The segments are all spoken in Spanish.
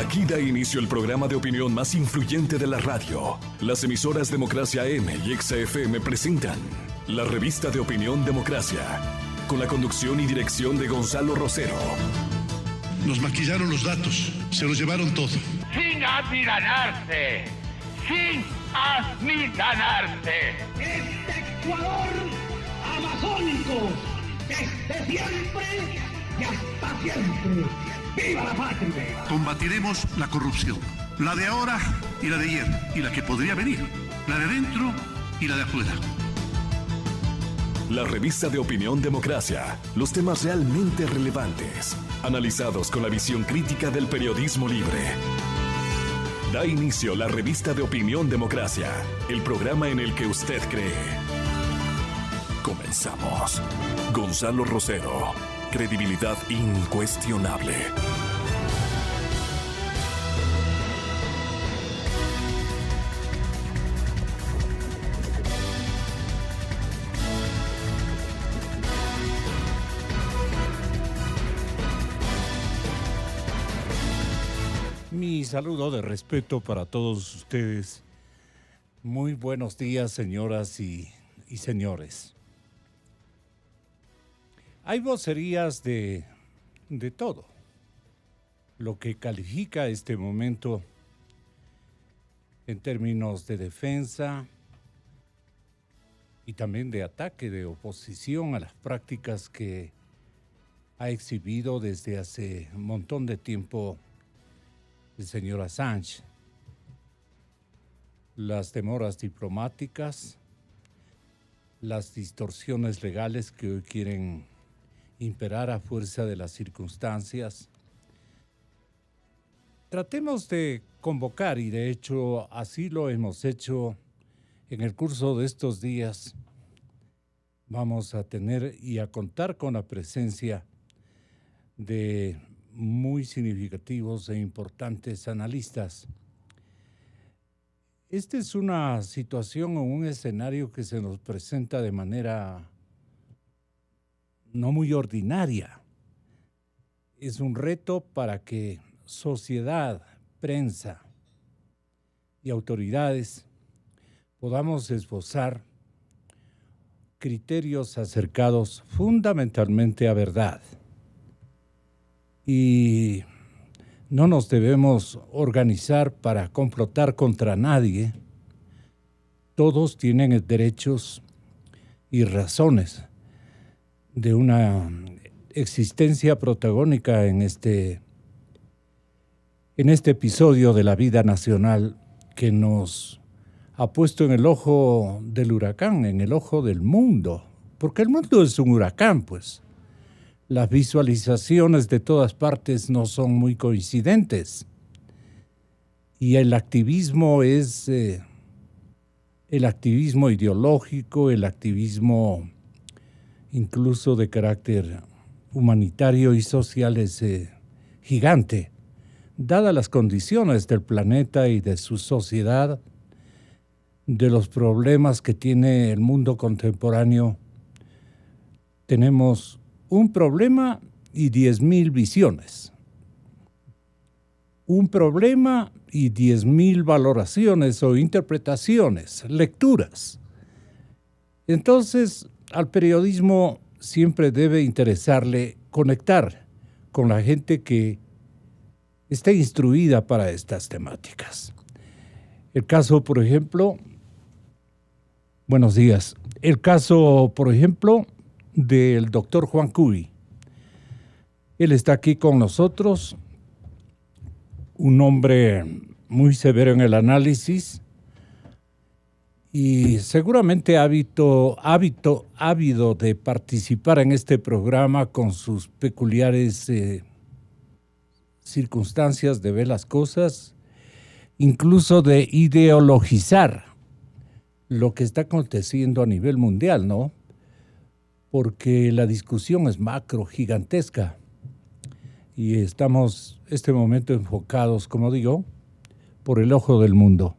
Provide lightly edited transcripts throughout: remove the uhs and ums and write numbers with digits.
Aquí da inicio el programa de opinión más influyente de la radio. Las emisoras Democracia AM y XFM presentan la revista de opinión Democracia, con la conducción y dirección de Gonzalo Rosero. Nos maquillaron los datos, se los llevaron todo. Sin amilanarse, sin amilanarse. Este Ecuador amazónico, desde siempre y hasta siempre. ¡Viva la patria! Combatiremos la corrupción, la de ahora y la de ayer, y la que podría venir, la de dentro y la de afuera. La revista de opinión Democracia, los temas realmente relevantes, analizados con la visión crítica del periodismo libre. Da inicio la revista de opinión Democracia, el programa en el que usted cree. Comenzamos. Gonzalo Rosero, credibilidad incuestionable. Mi saludo de respeto para todos ustedes. Muy buenos días, señoras y señores. Hay vocerías de todo. Lo que califica este momento en términos de defensa y también de ataque, de oposición a las prácticas que ha exhibido desde hace un montón de tiempo el señor Assange, las demoras diplomáticas, las distorsiones legales que hoy quieren imperar a fuerza de las circunstancias. Tratemos de convocar, y de hecho así lo hemos hecho en el curso de estos días. Vamos a tener y a contar con la presencia de muy significativos e importantes analistas. Esta es una situación o un escenario que se nos presenta de manera no muy ordinaria. Es un reto para que sociedad, prensa y autoridades podamos esbozar criterios acercados fundamentalmente a verdad. Y no nos debemos organizar para complotar contra nadie. Todos tienen derechos y razones de una existencia protagónica en este episodio de la vida nacional que nos ha puesto en el ojo del huracán, en el ojo del mundo, porque el mundo es un huracán, pues. Las visualizaciones de todas partes no son muy coincidentes. Y el activismo es el activismo ideológico, el activismo incluso de carácter humanitario y social es gigante. Dadas las condiciones del planeta y de su sociedad, de los problemas que tiene el mundo contemporáneo, tenemos un problema y 10,000 visiones. Un problema y 10,000 valoraciones o interpretaciones, lecturas. Entonces, al periodismo siempre debe interesarle conectar con la gente que esté instruida para estas temáticas. El caso, por ejemplo, buenos días. El caso, por ejemplo, del doctor Juan Cuy. Él está aquí con nosotros, un hombre muy severo en el análisis y seguramente ávido de participar en este programa con sus peculiares circunstancias de ver las cosas, incluso de ideologizar lo que está aconteciendo a nivel mundial, ¿no? Porque la discusión es macro, gigantesca, y estamos este momento enfocados, como digo, por el ojo del mundo.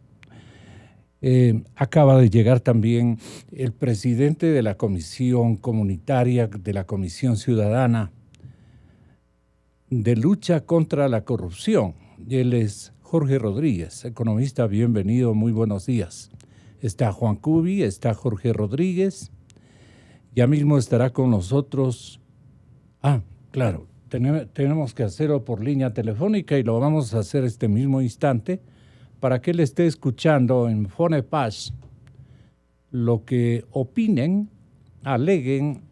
Acaba de llegar también el presidente de la Comisión Comunitaria, de la Comisión Ciudadana de Lucha contra la Corrupción, Él es Jorge Rodríguez, economista. Bienvenido, muy buenos días. Está Juan Cubi, está Jorge Rodríguez. Ya mismo estará con nosotros. Claro, tenemos que hacerlo por línea telefónica y lo vamos a hacer este mismo instante para que él esté escuchando en Fonepaz lo que opinen, aleguen.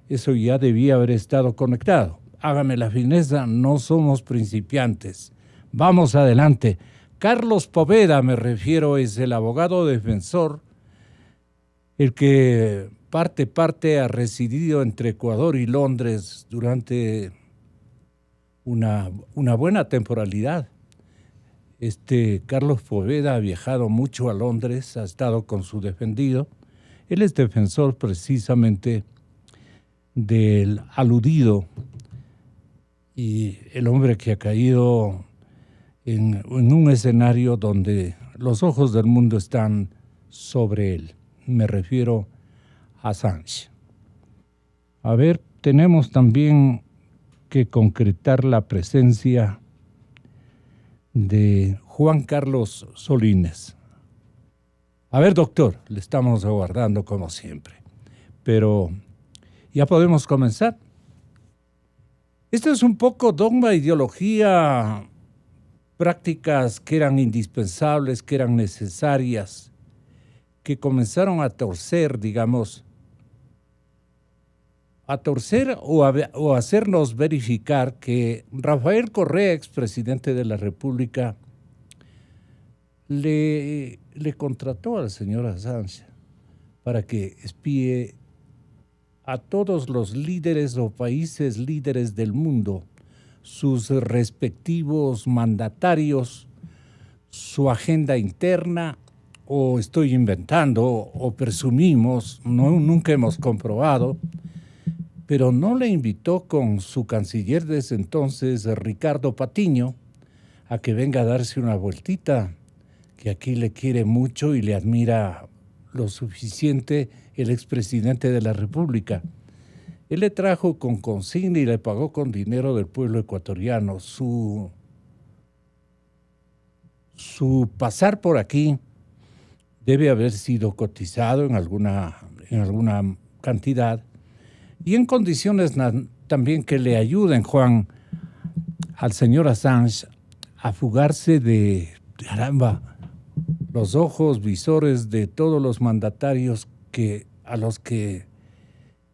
Eso ya debía haber estado conectado. Hágame la fineza, no somos principiantes. Vamos adelante. Carlos Poveda, me refiero, es el abogado defensor, el que parte ha residido entre Ecuador y Londres durante una buena temporalidad. Carlos Poveda ha viajado mucho a Londres, ha estado con su defendido. Él es defensor precisamente del aludido y el hombre que ha caído en un escenario donde los ojos del mundo están sobre él. Me refiero a Assange. A ver, tenemos también que concretar la presencia de Juan Carlos Solines. A ver, doctor, le estamos aguardando como siempre. Pero ya podemos comenzar. Esto es un poco dogma, ideología, prácticas que eran indispensables, que eran necesarias, que comenzaron a torcer, digamos, o hacernos verificar que Rafael Correa, expresidente de la República, le contrató al señor Assange para que espíe a todos los líderes o países líderes del mundo, sus respectivos mandatarios, su agenda interna, o estoy inventando, o presumimos, nunca hemos comprobado, pero no le invitó con su canciller de ese entonces, Ricardo Patiño, a que venga a darse una vueltita, que aquí le quiere mucho y le admira lo suficiente el expresidente de la República. Él le trajo con consigna y le pagó con dinero del pueblo ecuatoriano. Su pasar por aquí debe haber sido cotizado en alguna cantidad y en condiciones también que le ayuden, Juan, al señor Assange a fugarse de, los ojos visores de todos los mandatarios a los que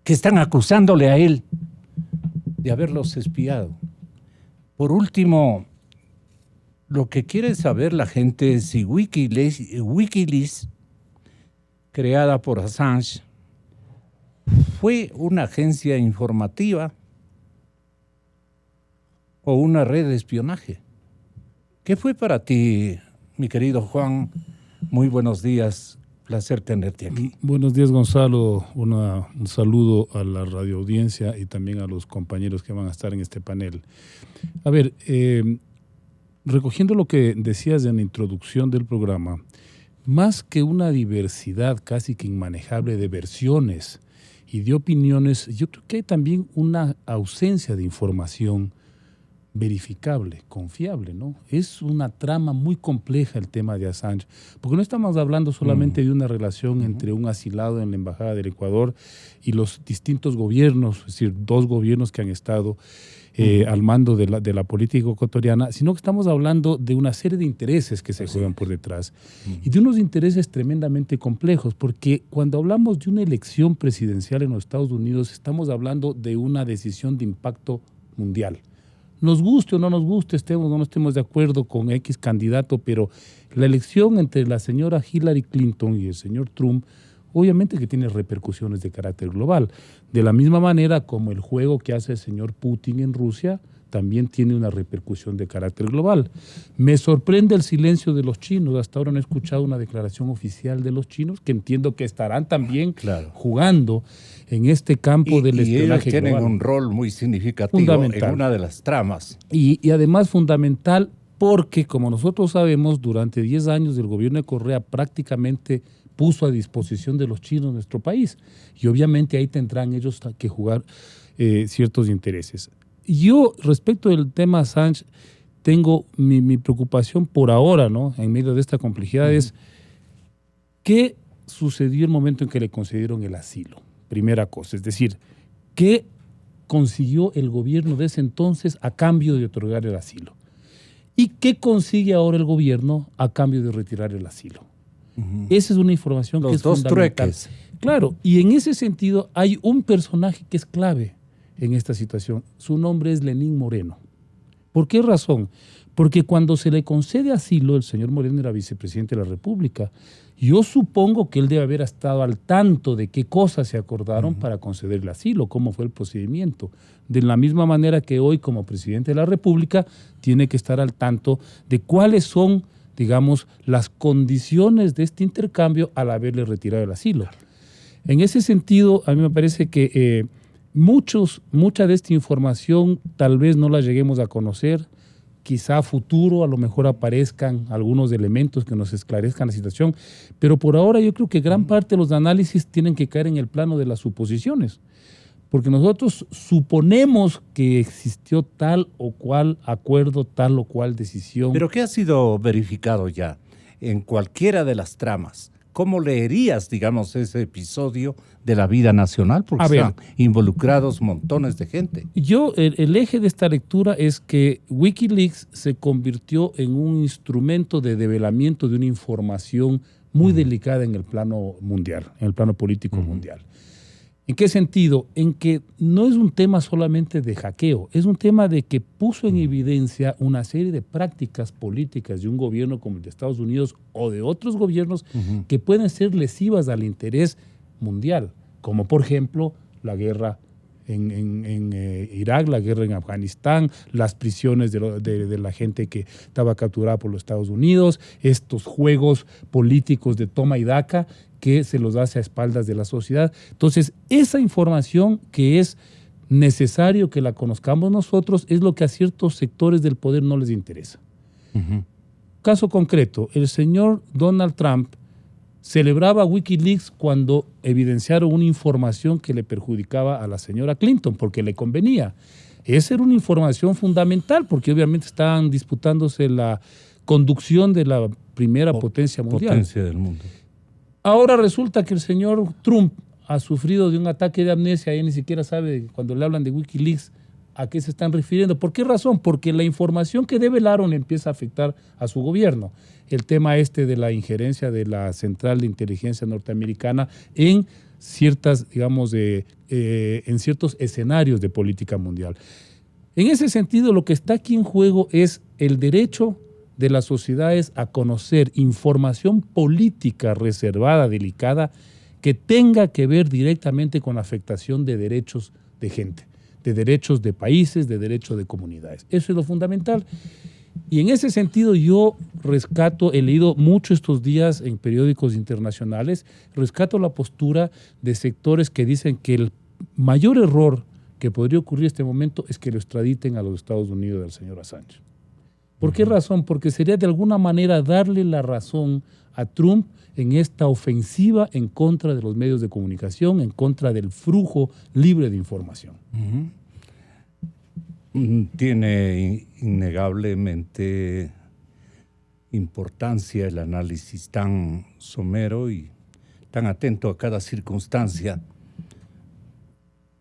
están acusándole a él de haberlos espiado. Por último, lo que quiere saber la gente es si Wikileaks, creada por Assange, fue una agencia informativa o una red de espionaje. ¿Qué fue para ti, mi querido Juan? Muy buenos días. Placer tenerte aquí. Buenos días, Gonzalo. Un saludo a la radioaudiencia y también a los compañeros que van a estar en este panel. A ver, recogiendo lo que decías en la introducción del programa, más que una diversidad casi que inmanejable de versiones y de opiniones, yo creo que hay también una ausencia de información verificable, confiable, ¿no? Es una trama muy compleja el tema de Assange, porque no estamos hablando solamente de una relación entre un asilado en la Embajada del Ecuador y los distintos gobiernos, es decir, dos gobiernos que han estado al mando de la política ecuatoriana, sino que estamos hablando de una serie de intereses que se juegan por detrás y de unos intereses tremendamente complejos, porque cuando hablamos de una elección presidencial en los Estados Unidos, estamos hablando de una decisión de impacto mundial. Nos guste o no nos guste, estemos o no estemos de acuerdo con X candidato, pero la elección entre la señora Hillary Clinton y el señor Trump, obviamente que tiene repercusiones de carácter global. De la misma manera como el juego que hace el señor Putin en Rusia también tiene una repercusión de carácter global. Me sorprende el silencio de los chinos. Hasta ahora no he escuchado una declaración oficial de los chinos, que entiendo que estarán también jugando en este campo del espionaje global. Y ellos tienen un rol muy significativo en una de las tramas. Y además fundamental porque, como nosotros sabemos, durante 10 años el gobierno de Correa prácticamente puso a disposición de los chinos nuestro país. Y obviamente ahí tendrán ellos que jugar ciertos intereses. Yo, respecto del tema Assange, tengo mi preocupación por ahora, ¿no? En medio de esta complejidad es ¿qué sucedió el momento en que le concedieron el asilo? Primera cosa, es decir, ¿qué consiguió el gobierno de ese entonces a cambio de otorgar el asilo? ¿Y qué consigue ahora el gobierno a cambio de retirar el asilo? Esa es una información que es fundamental. Trueques. Claro, y en ese sentido hay un personaje que es clave en esta situación. Su nombre es Lenín Moreno. ¿Por qué razón? Porque cuando se le concede asilo, el señor Moreno era vicepresidente de la República. Yo supongo que él debe haber estado al tanto de qué cosas se acordaron para conceder el asilo, cómo fue el procedimiento. De la misma manera que hoy, como presidente de la República, tiene que estar al tanto de cuáles son, digamos, las condiciones de este intercambio al haberle retirado el asilo. En ese sentido, a mí me parece que mucha de esta información tal vez no la lleguemos a conocer. Quizá a futuro a lo mejor aparezcan algunos elementos que nos esclarezcan la situación, pero por ahora yo creo que gran parte de los análisis tienen que caer en el plano de las suposiciones, porque nosotros suponemos que existió tal o cual acuerdo, tal o cual decisión. ¿Pero qué ha sido verificado ya en cualquiera de las tramas? ¿Cómo leerías, digamos, ese episodio de la vida nacional? Porque están involucrados montones de gente. El eje de esta lectura es que Wikileaks se convirtió en un instrumento de develamiento de una información muy delicada en el plano mundial, en el plano político mundial. ¿En qué sentido? En que no es un tema solamente de hackeo, es un tema de que puso en evidencia una serie de prácticas políticas de un gobierno como el de Estados Unidos o de otros gobiernos que pueden ser lesivas al interés mundial, como por ejemplo la guerra en Irak, la guerra en Afganistán, las prisiones de la gente que estaba capturada por los Estados Unidos, estos juegos políticos de toma y daca que se los hace a espaldas de la sociedad. Entonces, esa información que es necesario que la conozcamos nosotros es lo que a ciertos sectores del poder no les interesa. Caso concreto, el señor Donald Trump celebraba Wikileaks cuando evidenciaron una información que le perjudicaba a la señora Clinton porque le convenía. Esa era una información fundamental porque obviamente estaban disputándose la conducción de la primera potencia mundial. Potencia del mundo. Ahora resulta que el señor Trump ha sufrido de un ataque de amnesia, y ni siquiera sabe cuando le hablan de Wikileaks a qué se están refiriendo. ¿Por qué razón? Porque la información que develaron empieza a afectar a su gobierno. El tema de la injerencia de la Central de Inteligencia Norteamericana en ciertas, digamos, en ciertos escenarios de política mundial. En ese sentido, lo que está aquí en juego es el derecho de las sociedades a conocer información política reservada, delicada, que tenga que ver directamente con la afectación de derechos de gente, de derechos de países, de derechos de comunidades. Eso es lo fundamental. Y en ese sentido yo he leído mucho estos días en periódicos internacionales, rescato la postura de sectores que dicen que el mayor error que podría ocurrir en este momento es que lo extraditen a los Estados Unidos del señor Assange. ¿Por qué razón? Porque sería de alguna manera darle la razón a Trump en esta ofensiva en contra de los medios de comunicación, en contra del flujo libre de información. Tiene innegablemente importancia el análisis tan somero y tan atento a cada circunstancia,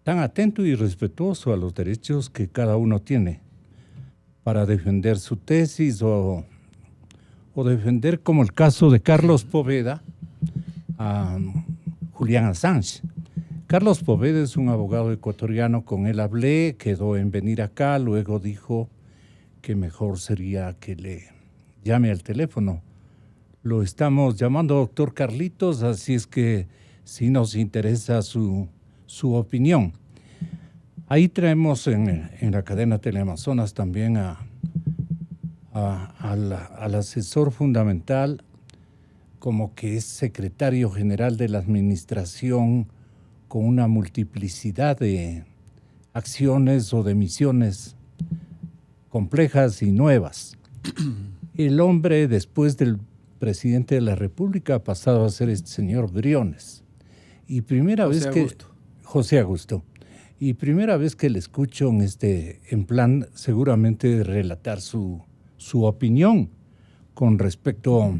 tan atento y respetuoso a los derechos que cada uno tiene para defender su tesis o defender, como el caso de Carlos Poveda, a Julian Assange. Carlos Poveda es un abogado ecuatoriano, con él hablé, quedó en venir acá, luego dijo que mejor sería que le llame al teléfono. Lo estamos llamando doctor Carlitos, así es que sí nos interesa su opinión. Ahí traemos en la cadena Teleamazonas también al asesor fundamental, como que es secretario general de la administración, con una multiplicidad de acciones o de misiones complejas y nuevas. El hombre, después del presidente de la República, ha pasado a ser este señor Briones. Y José Augusto. Y primera vez que le escucho en plan seguramente de relatar su su opinión con respecto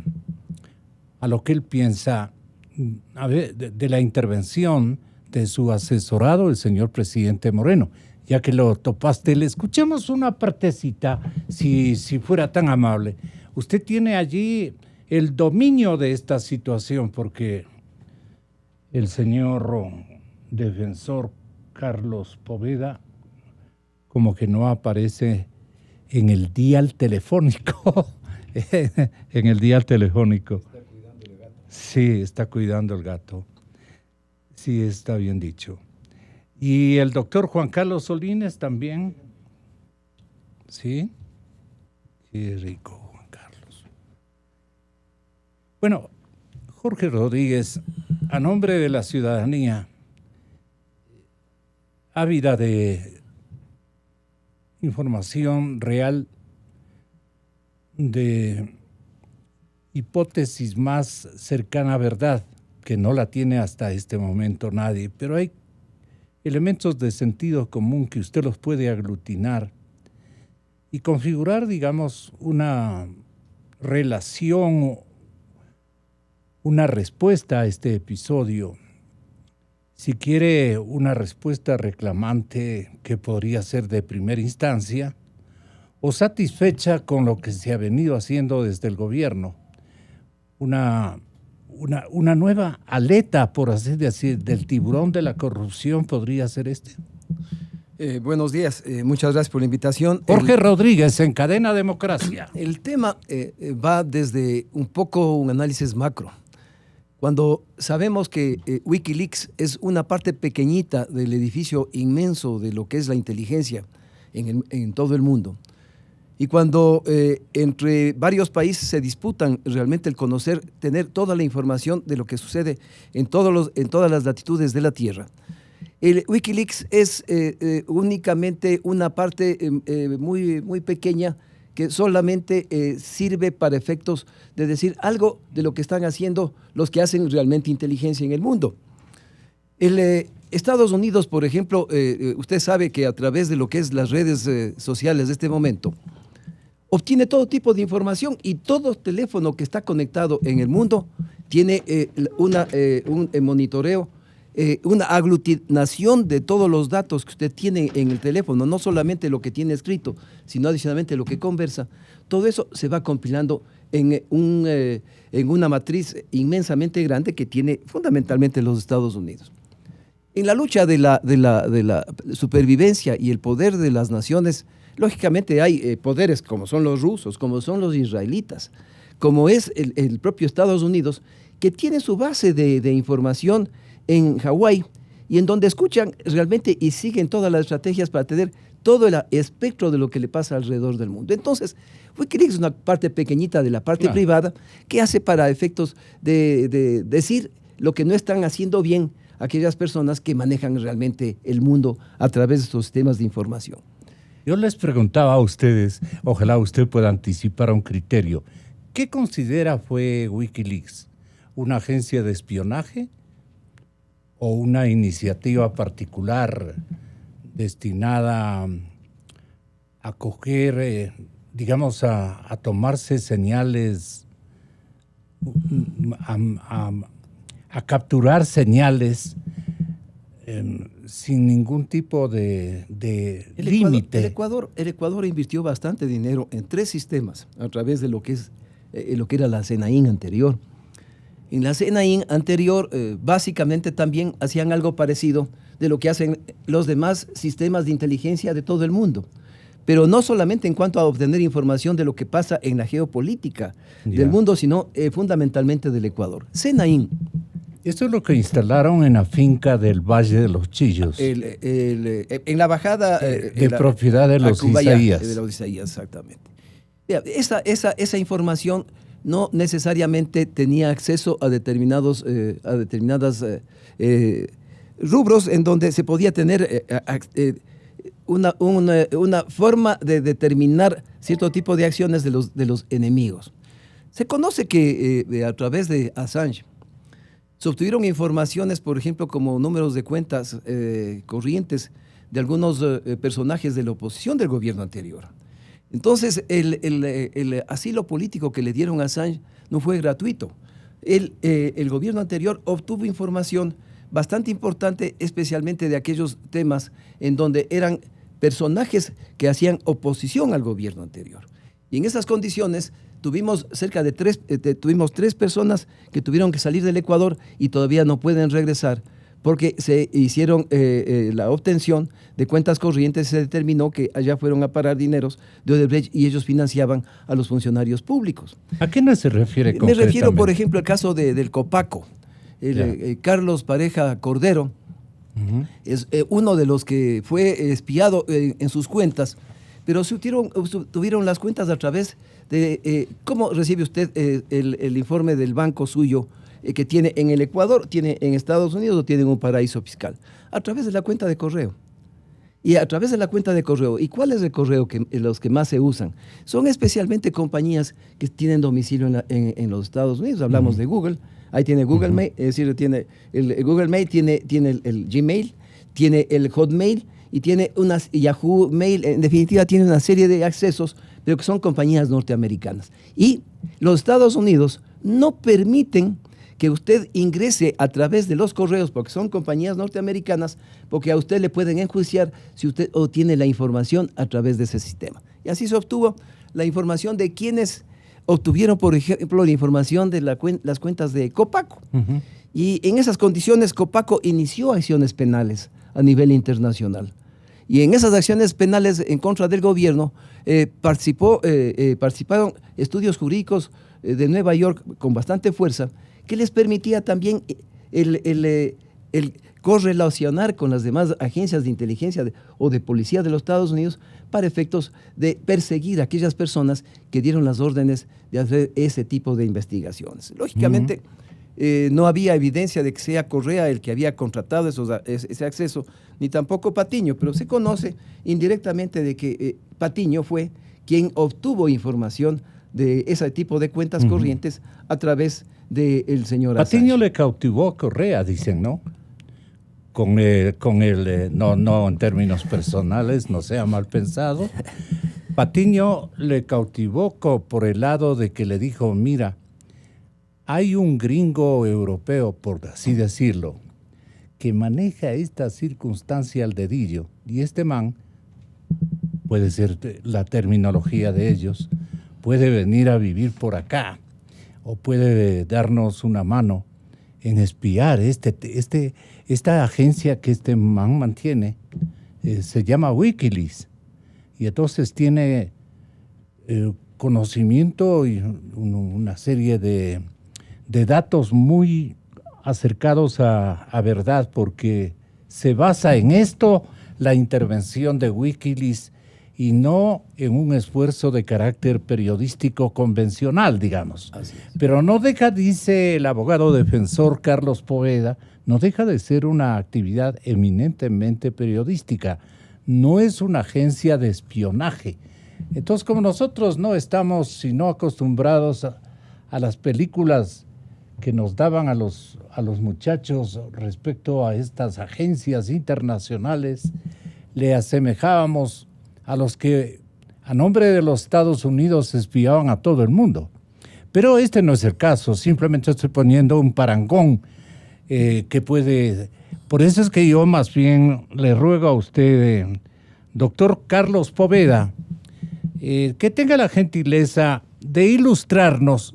a lo que él piensa de la intervención de su asesorado, el señor presidente Moreno. Ya que lo topaste, le escuchemos una partecita, si fuera tan amable. Usted tiene allí el dominio de esta situación, porque el señor defensor Carlos Poveda como que no aparece en el dial telefónico. En el dial telefónico. Está cuidando el gato. Sí, está cuidando el gato. Sí, está bien dicho. Y el doctor Juan Carlos Solines también. Sí. Qué rico, Juan Carlos. Bueno, Jorge Rodríguez, a nombre de la ciudadanía, ávida de información real, de hipótesis más cercana a verdad, que no la tiene hasta este momento nadie, pero hay elementos de sentido común que usted los puede aglutinar y configurar, digamos, una relación, una respuesta a este episodio. Si quiere una respuesta reclamante que podría ser de primera instancia o satisfecha con lo que se ha venido haciendo desde el gobierno, una nueva aleta, por así decir, del tiburón de la corrupción podría ser este. Buenos días, muchas gracias por la invitación. Jorge Rodríguez, en Cadena Democracia. El tema va desde un poco un análisis macro. Cuando sabemos que Wikileaks es una parte pequeñita del edificio inmenso de lo que es la inteligencia en todo el mundo, y cuando entre varios países se disputan realmente el conocer, tener toda la información de lo que sucede en todas las latitudes de la Tierra, el Wikileaks es únicamente una parte muy, muy pequeña que solamente sirve para efectos de decir algo de lo que están haciendo los que hacen realmente inteligencia en el mundo. Estados Unidos, por ejemplo, usted sabe que a través de lo que es las redes sociales de este momento, obtiene todo tipo de información, y todo teléfono que está conectado en el mundo tiene un monitoreo, una aglutinación de todos los datos que usted tiene en el teléfono, no solamente lo que tiene escrito, sino adicionalmente lo que conversa. Todo eso se va compilando en una matriz inmensamente grande que tiene fundamentalmente los Estados Unidos. En la lucha de la supervivencia y el poder de las naciones, lógicamente hay poderes como son los rusos, como son los israelitas, como es el propio Estados Unidos, que tiene su base de información en Hawái, y en donde escuchan realmente y siguen todas las estrategias para tener todo el espectro de lo que le pasa alrededor del mundo. Entonces, Wikileaks es una parte pequeñita de la parte privada que hace para efectos de decir lo que no están haciendo bien aquellas personas que manejan realmente el mundo a través de estos sistemas de información. Yo les preguntaba a ustedes, ojalá usted pueda anticipar un criterio. ¿Qué considera fue Wikileaks? ¿Una agencia de espionaje o una iniciativa particular destinada a coger, digamos, a tomarse señales, a capturar señales sin ningún tipo de límite? El Ecuador invirtió bastante dinero en 3 sistemas a través de lo que era la CNAIN anterior. En la CNAIN anterior, básicamente también hacían algo parecido de lo que hacen los demás sistemas de inteligencia de todo el mundo. Pero no solamente en cuanto a obtener información de lo que pasa en la geopolítica del mundo, sino fundamentalmente del Ecuador. CNAIN. Esto es lo que instalaron en la finca del Valle de los Chillos. En la bajada... de propiedad de los Isaías. De los Isaías, exactamente. Esa información no necesariamente tenía acceso a determinadas rubros en donde se podía tener una forma de determinar cierto tipo de acciones de los enemigos. Se conoce que a través de Assange se obtuvieron informaciones, por ejemplo, como números de cuentas corrientes de algunos personajes de la oposición del gobierno anterior, Entonces, el asilo político que le dieron a Assange no fue gratuito. El gobierno anterior obtuvo información bastante importante, especialmente de aquellos temas en donde eran personajes que hacían oposición al gobierno anterior. Y en esas condiciones tuvimos tuvimos 3 personas que tuvieron que salir del Ecuador y todavía no pueden regresar porque se hicieron la obtención de cuentas corrientes. Se determinó que allá fueron a parar dineros de Odebrecht y ellos financiaban a los funcionarios públicos. ¿A qué no se refiere Me concretamente? refiero, por ejemplo, al caso del Copaco. Carlos Pareja Cordero es uno de los que fue espiado en sus cuentas, pero tuvieron las cuentas a través de... ¿Cómo recibe usted el informe del banco suyo que tiene en el Ecuador, tiene en Estados Unidos o tiene en un paraíso fiscal? A través de la cuenta de correo. Y a través de la cuenta de correo. ¿Y cuál es el correo los que más se usan? Son especialmente compañías que tienen domicilio en los Estados Unidos. Hablamos de Google. Ahí tiene Google Mail, es decir, tiene el Google Mail, tiene el Gmail, tiene el Hotmail y tiene unas Yahoo Mail. En definitiva, tiene una serie de accesos, pero que son compañías norteamericanas. Y los Estados Unidos no permiten que usted ingrese a través de los correos, porque son compañías norteamericanas, porque a usted le pueden enjuiciar si usted obtiene la información a través de ese sistema. Y así se obtuvo la información de quienes obtuvieron, por ejemplo, la información de las cuentas de Copaco. Y en esas condiciones, Copaco inició acciones penales a nivel internacional. Y en esas acciones penales en contra del gobierno participaron estudios jurídicos de Nueva York con bastante fuerza, que les permitía también el correlacionar con las demás agencias de inteligencia o de policía de los Estados Unidos para efectos de perseguir a aquellas personas que dieron las órdenes de hacer ese tipo de investigaciones. Lógicamente, no había evidencia de que sea Correa el que había contratado ese acceso, ni tampoco Patiño, pero se conoce indirectamente de que Patiño fue quien obtuvo información de ese tipo de cuentas corrientes a través del señor Assange. Patiño le cautivó a Correa, dicen, ¿no? No en términos personales, no sea mal pensado. Patiño le cautivó por el lado de que le dijo, mira, hay un gringo europeo, por así decirlo, que maneja esta circunstancia al dedillo, y este man, puede ser la terminología de ellos, puede venir a vivir por acá, o puede darnos una mano en espiar esta agencia que este man mantiene, se llama Wikileaks, y entonces tiene conocimiento y una serie de datos muy acercados a verdad, porque se basa en esto la intervención de Wikileaks y no en un esfuerzo de carácter periodístico convencional, digamos. Pero no deja, dice el abogado defensor Carlos Poveda, no deja de ser una actividad eminentemente periodística. No es una agencia de espionaje. Entonces, como nosotros no estamos sino acostumbrados a las películas que nos daban a los muchachos respecto a estas agencias internacionales, le asemejábamos a los que a nombre de los Estados Unidos espiaban a todo el mundo. Pero este no es el caso, simplemente estoy poniendo un parangón que puede... Por eso es que yo más bien le ruego a usted, doctor Carlos Poveda, que tenga la gentileza de ilustrarnos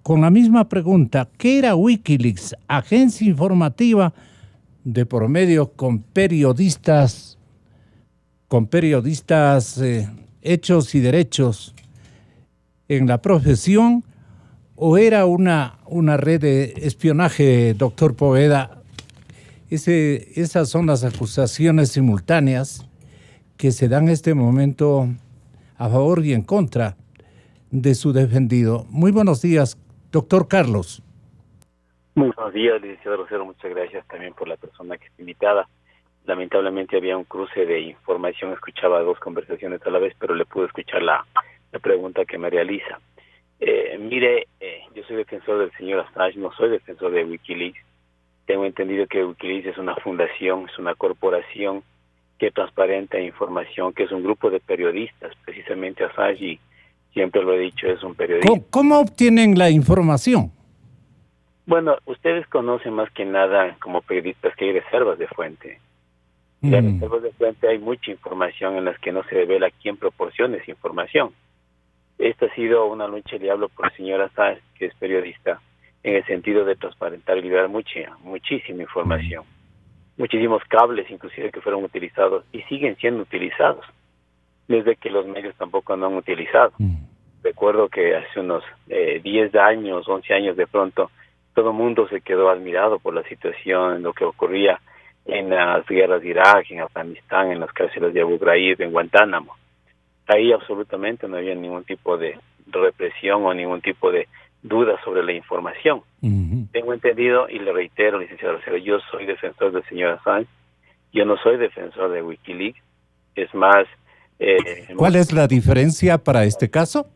con la misma pregunta, ¿qué era Wikileaks? Agencia informativa de por medio con periodistas hechos y derechos en la profesión, o era una red de espionaje, doctor Poveda. Esas son las acusaciones simultáneas que se dan en este momento a favor y en contra de su defendido. Muy buenos días, doctor Carlos. Muy buenos días, licenciado Rosero. Muchas gracias también por la persona que está invitada. Lamentablemente había un cruce de información, escuchaba 2 conversaciones a la vez, pero le pude escuchar la pregunta que me realiza. Yo soy defensor del señor Assange, no soy defensor de Wikileaks. Tengo entendido que Wikileaks es una fundación, es una corporación que transparenta información, que es un grupo de periodistas, precisamente Assange, siempre lo he dicho, es un periodista. ¿Cómo obtienen la información? Bueno, ustedes conocen más que nada como periodistas que hay reservas de fuente. En las reservas de fuente hay mucha información en las que no se revela quién proporciona esa información. Esta ha sido una lucha, le hablo por el señor Assange, que es periodista, en el sentido de transparentar y liberar muchísima información. Muchísimos cables inclusive que fueron utilizados y siguen siendo utilizados, desde que los medios tampoco no han utilizado. Recuerdo que hace unos 10 años, 11 años de pronto, todo el mundo se quedó admirado por la situación, lo que ocurría en las guerras de Irak, en Afganistán, en las cárceles de Abu Ghraib, en Guantánamo. Ahí absolutamente no había ningún tipo de represión o ningún tipo de duda sobre la información. Tengo entendido, y le reitero, licenciado Rosero, yo soy defensor del señor Assange, yo no soy defensor de Wikileaks. Es más... ¿Cuál es la diferencia para este caso?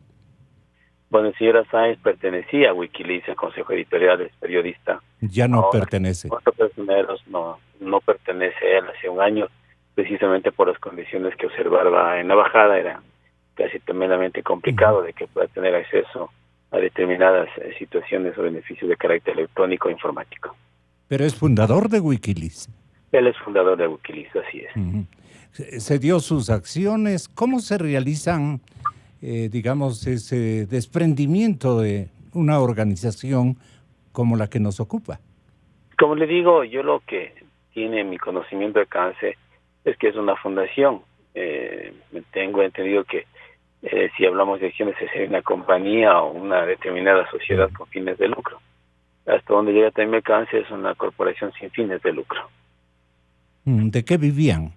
Bueno, el señor Assange pertenecía a Wikileaks, el consejo editorial, es periodista. Ya no pertenece. Otros personeros no pertenece a él hace un año, precisamente por las condiciones que observaba en la embajada. Era casi tremendamente complicado de que pueda tener acceso a determinadas situaciones o beneficios de carácter electrónico e informático. Pero es fundador de Wikileaks. Él es fundador de Wikileaks, así es. Se dio sus acciones. ¿Cómo se realizan, digamos, ese desprendimiento de una organización como la que nos ocupa? Como le digo, yo lo que tiene mi conocimiento de alcance es que es una fundación. Tengo entendido que si hablamos de acciones es una compañía o una determinada sociedad con fines de lucro. Hasta donde llega también mi alcance es una corporación sin fines de lucro. ¿De qué vivían?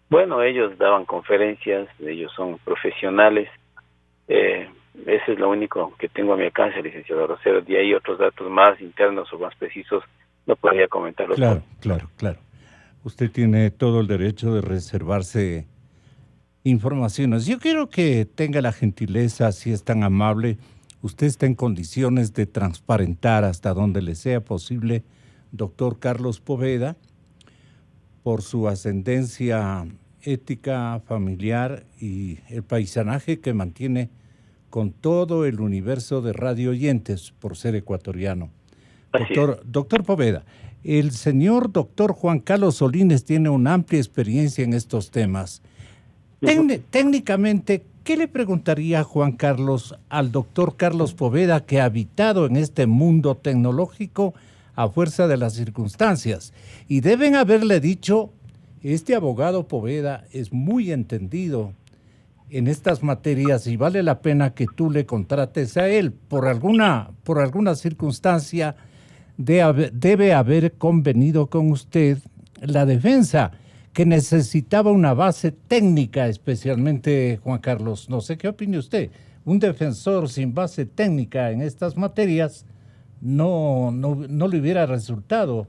Bueno, ellos daban conferencias, ellos son profesionales. Ese es lo único que tengo a mi alcance, licenciado Rosero. De ahí otros datos más internos o más precisos no podría comentarlos. Claro. Usted tiene todo el derecho de reservarse informaciones. Yo quiero que tenga la gentileza, si es tan amable, usted está en condiciones de transparentar hasta donde le sea posible, doctor Carlos Poveda, por su ascendencia ética, familiar y el paisanaje que mantiene con todo el universo de radio oyentes por ser ecuatoriano. Doctor Poveda, el señor doctor Juan Carlos Solines tiene una amplia experiencia en estos temas. Técnicamente, ¿qué le preguntaría Juan Carlos al doctor Carlos Poveda, que ha habitado en este mundo tecnológico a fuerza de las circunstancias? Y deben haberle dicho, este abogado Poveda es muy entendido en estas materias y vale la pena que tú le contrates a él. Por alguna circunstancia debe haber convenido con usted la defensa, que necesitaba una base técnica, especialmente, Juan Carlos. No sé qué opine usted. Un defensor sin base técnica en estas materias no le hubiera resultado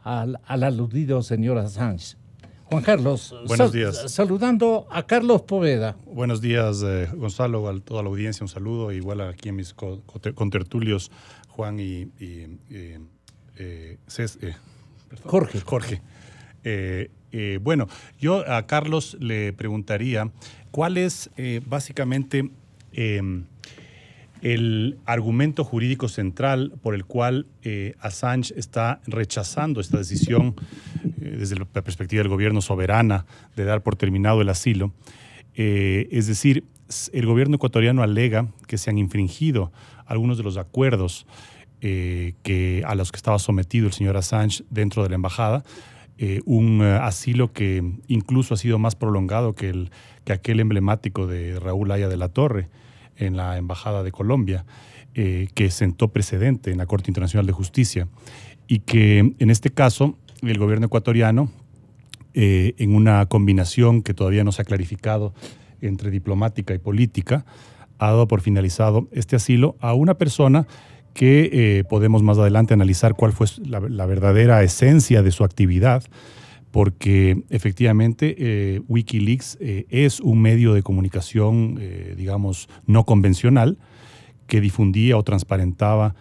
al aludido señor Assange. Juan Carlos, buenos días. Saludando a Carlos Poveda. Buenos días, Gonzalo, a toda la audiencia, un saludo, igual aquí a mis contertulios, Juan y Jorge. Bueno, yo a Carlos le preguntaría cuál es básicamente el argumento jurídico central por el cual Assange está rechazando esta decisión desde la perspectiva del gobierno soberana de dar por terminado el asilo. Es decir, el gobierno ecuatoriano alega que se han infringido algunos de los acuerdos a los que estaba sometido el señor Assange dentro de la embajada, un asilo que incluso ha sido más prolongado que aquel emblemático de Raúl Haya de la Torre en la Embajada de Colombia, que sentó precedente en la Corte Internacional de Justicia, y que en este caso el gobierno ecuatoriano, en una combinación que todavía no se ha clarificado entre diplomática y política, ha dado por finalizado este asilo a una persona que podemos más adelante analizar cuál fue la verdadera esencia de su actividad, porque efectivamente Wikileaks es un medio de comunicación, digamos, no convencional, que difundía o transparentaba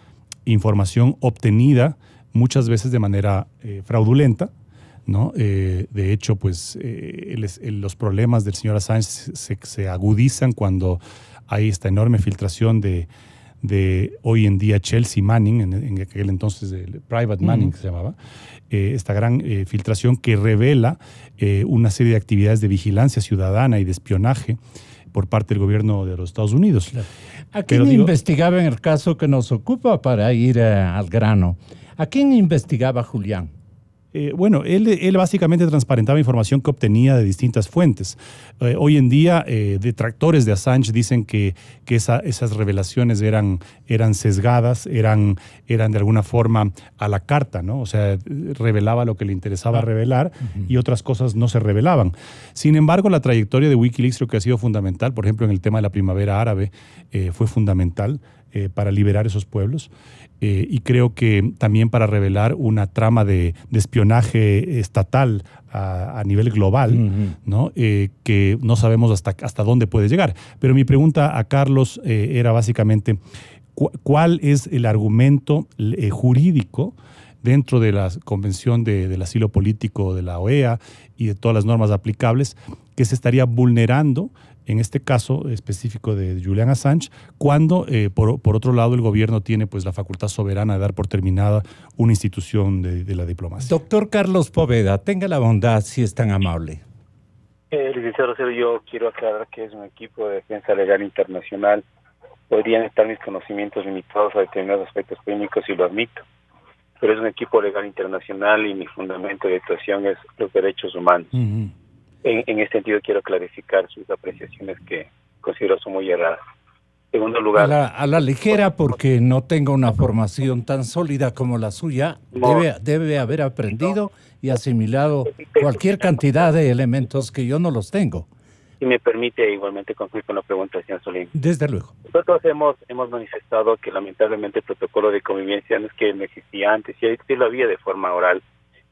información obtenida muchas veces de manera fraudulenta ¿no? De hecho, pues los problemas del señor Assange se agudizan cuando hay esta enorme filtración de hoy en día Chelsea Manning, en aquel entonces el Private Manning que se llamaba, esta gran filtración que revela una serie de actividades de vigilancia ciudadana y de espionaje por parte del gobierno de los Estados Unidos. Claro. ¿A quién investigaba en el caso que nos ocupa para ir al grano? ¿A quién investigaba Julián? Bueno, él básicamente transparentaba información que obtenía de distintas fuentes. Hoy en día, detractores de Assange dicen que esas revelaciones eran sesgadas, eran de alguna forma a la carta, ¿no? O sea, revelaba lo que le interesaba revelar y otras cosas no se revelaban. Sin embargo, la trayectoria de Wikileaks creo que ha sido fundamental. Por ejemplo, en el tema de la primavera árabe fue fundamental para liberar esos pueblos. Y creo que también para revelar una trama de espionaje estatal a nivel global, ¿no? Que no sabemos hasta dónde puede llegar. Pero mi pregunta a Carlos era básicamente, ¿cuál es el argumento jurídico dentro de la Convención del Asilo Político de la OEA y de todas las normas aplicables que se estaría vulnerando en este caso específico de Julian Assange, cuando por otro lado el gobierno tiene pues la facultad soberana de dar por terminada una institución de la diplomacia? Doctor Carlos Poveda, tenga la bondad si es tan amable. Licenciado Rosero, yo quiero aclarar que es un equipo de defensa legal internacional. Podrían estar mis conocimientos limitados a determinados aspectos técnicos y lo admito, pero es un equipo legal internacional y mi fundamento de actuación es los derechos humanos. En este sentido quiero clarificar sus apreciaciones que considero son muy erradas. En segundo lugar, a la ligera, porque no tengo una formación tan sólida como la suya, debe haber aprendido y asimilado cualquier cantidad de elementos que yo no los tengo. Si me permite igualmente concluir con la pregunta, señor Solín. Desde luego. Nosotros hemos manifestado que lamentablemente el protocolo de convivencia no es que no existía antes, sí lo había de forma oral,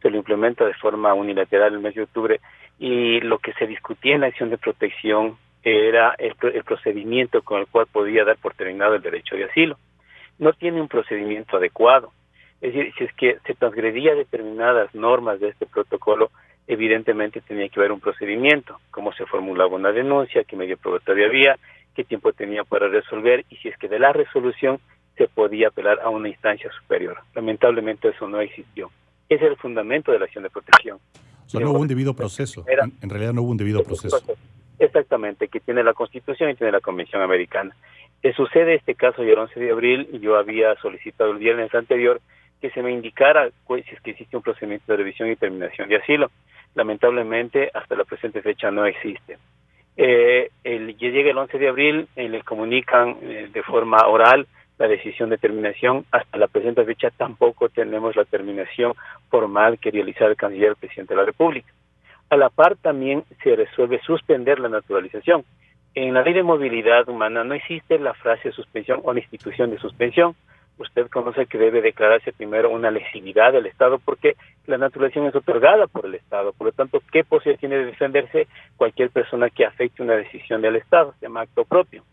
se lo implementa de forma unilateral el mes de octubre, y lo que se discutía en la acción de protección era el procedimiento con el cual podía dar por terminado el derecho de asilo. No tiene un procedimiento adecuado. Es decir, si es que se transgredía determinadas normas de este protocolo, evidentemente tenía que haber un procedimiento, cómo se formulaba una denuncia, qué medio probatorio había, qué tiempo tenía para resolver, y si es que de la resolución se podía apelar a una instancia superior. Lamentablemente eso no existió. Ese es el fundamento de la acción de protección. O sea, no hubo un debido proceso. En realidad no hubo un debido proceso. Exactamente, que tiene la Constitución y tiene la Convención Americana. Sucede este caso y el 11 de abril yo había solicitado el viernes anterior que se me indicara si es que existe un procedimiento de revisión y terminación de asilo. Lamentablemente, hasta la presente fecha no existe. Llega el 11 de abril, le comunican de forma oral la decisión de terminación. Hasta la presente fecha tampoco tenemos la terminación formal que realizar el canciller presidente de la República. A la par también se resuelve suspender la naturalización. En la ley de movilidad humana no existe la frase suspensión o la institución de suspensión. Usted conoce que debe declararse primero una lesividad del Estado porque la naturalización es otorgada por el Estado. Por lo tanto, ¿qué posibilidad tiene de defenderse cualquier persona que afecte una decisión del Estado? Se llama acto propio.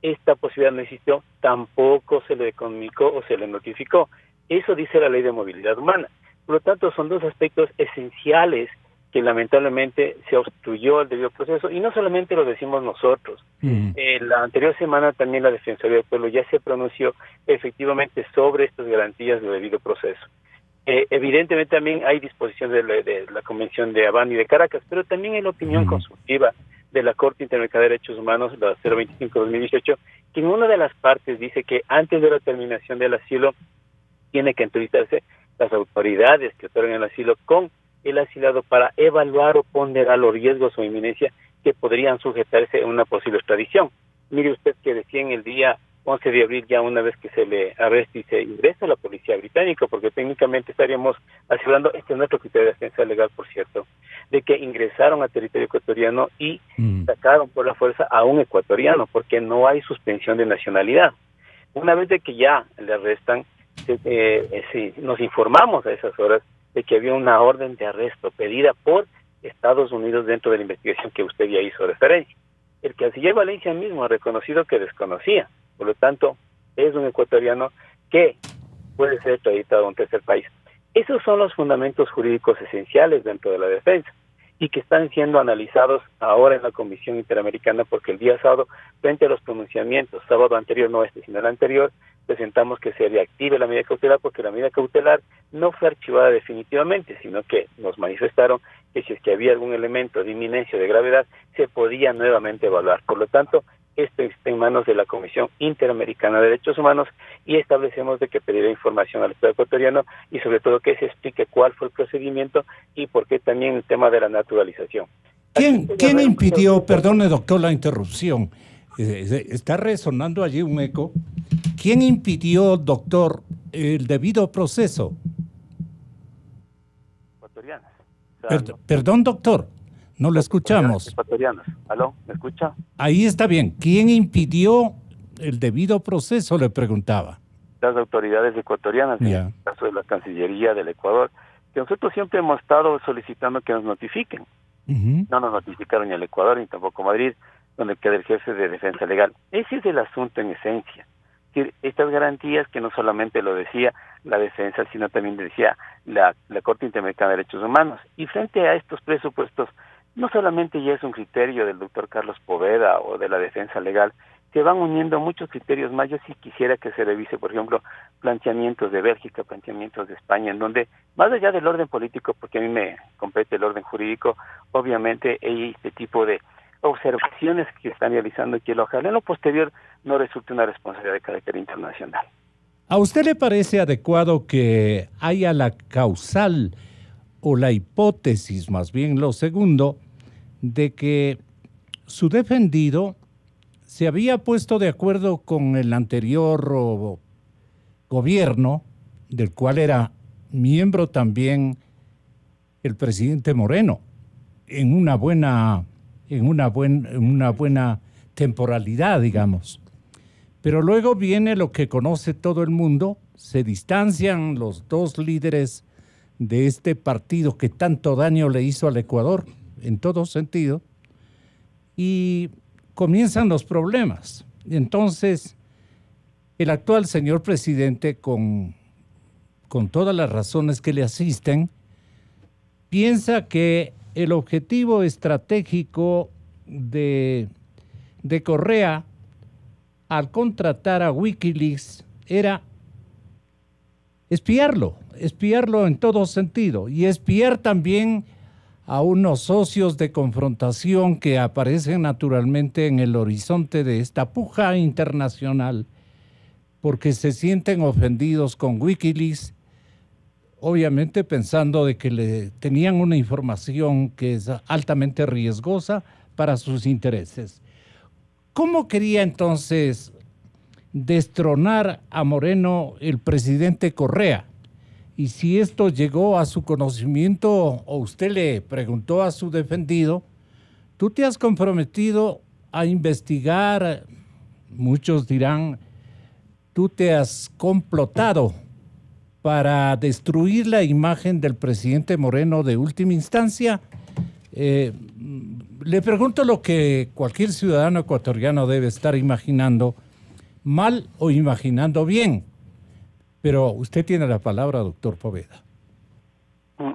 Esta posibilidad no existió, tampoco se le comunicó o se le notificó. Eso dice la ley de movilidad humana. Por lo tanto, son dos aspectos esenciales que lamentablemente se obstruyó el debido proceso, y no solamente lo decimos nosotros. La anterior semana también la Defensoría del Pueblo ya se pronunció efectivamente sobre estas garantías del debido proceso. Evidentemente también hay disposiciones de la Convención de Habana y de Caracas, pero también hay la opinión consultiva de la Corte Interamericana de Derechos Humanos, la 025-2018, que en una de las partes dice que antes de la terminación del asilo tiene que entrevistarse las autoridades que otorgan el asilo con el asilado para evaluar o ponderar los riesgos o inminencia que podrían sujetarse a una posible extradición. Mire usted que recién el día 11 de abril, ya una vez que se le arresta y se ingresa a la policía británica, porque técnicamente estaríamos asegurando, este es nuestro criterio de defensa legal, por cierto, de que ingresaron a territorio ecuatoriano y sacaron por la fuerza a un ecuatoriano, porque no hay suspensión de nacionalidad. Una vez de que ya le arrestan, nos informamos a esas horas de que había una orden de arresto pedida por Estados Unidos dentro de la investigación que usted ya hizo referencia. El canciller Valencia mismo ha reconocido que desconocía, por lo tanto, es un ecuatoriano que puede ser extraditado a un tercer país. Esos son los fundamentos jurídicos esenciales dentro de la defensa y que están siendo analizados ahora en la Comisión Interamericana, porque el día sábado, frente a los pronunciamientos, sábado anterior, no este, sino el anterior, presentamos que se reactive la medida cautelar, porque la medida cautelar no fue archivada definitivamente, sino que nos manifestaron que si es que había algún elemento de inminencia o de gravedad, se podía nuevamente evaluar. Por lo tanto, esto está en manos de la Comisión Interamericana de Derechos Humanos y establecemos de que pedirá información al Estado ecuatoriano y sobre todo que se explique cuál fue el procedimiento y por qué también el tema de la naturalización. ¿Quién impidió, perdone doctor la interrupción, está resonando allí un eco, ¿quién impidió, doctor, el debido proceso? Ecuatorianos. Perdón, doctor. No lo escuchamos. Ecuatorianos. ¿Aló? ¿Me escucha? Ahí está bien. ¿Quién impidió el debido proceso? Le preguntaba. Las autoridades ecuatorianas, en el caso de la Cancillería del Ecuador, que nosotros siempre hemos estado solicitando que nos notifiquen. No nos notificaron ni el Ecuador ni tampoco Madrid, donde queda el jefe de defensa legal. Ese es el asunto en esencia. Es decir, estas garantías que no solamente lo decía la defensa, sino también decía la Corte Interamericana de Derechos Humanos. Y frente a estos presupuestos, no solamente ya es un criterio del doctor Carlos Poveda o de la defensa legal, se van uniendo muchos criterios más. Yo sí quisiera que se revise, por ejemplo, planteamientos de Bélgica, planteamientos de España, en donde, más allá del orden político, porque a mí me compete el orden jurídico, obviamente hay este tipo de observaciones que están realizando y que ojalá en lo posterior no resulte una responsabilidad de carácter internacional. ¿A usted le parece adecuado que haya la causal o la hipótesis, más bien lo segundo, de que su defendido se había puesto de acuerdo con el anterior gobierno, del cual era miembro también el presidente Moreno, en una buena temporalidad, digamos? Pero luego viene lo que conoce todo el mundo, se distancian los dos líderes de este partido que tanto daño le hizo al Ecuador, en todo sentido, y comienzan los problemas. Entonces, el actual señor presidente, con todas las razones que le asisten, piensa que el objetivo estratégico de Correa al contratar a Wikileaks era espiarlo en todo sentido y espiar también a unos socios de confrontación que aparecen naturalmente en el horizonte de esta puja internacional porque se sienten ofendidos con Wikileaks, obviamente pensando de que le tenían una información que es altamente riesgosa para sus intereses. ¿Cómo quería entonces destronar a Moreno el presidente Correa? Y si esto llegó a su conocimiento o usted le preguntó a su defendido, tú te has comprometido a investigar, muchos dirán, tú te has complotado para destruir la imagen del presidente Moreno de última instancia. Le pregunto lo que cualquier ciudadano ecuatoriano debe estar imaginando, mal o imaginando bien. Pero usted tiene la palabra, doctor Poveda.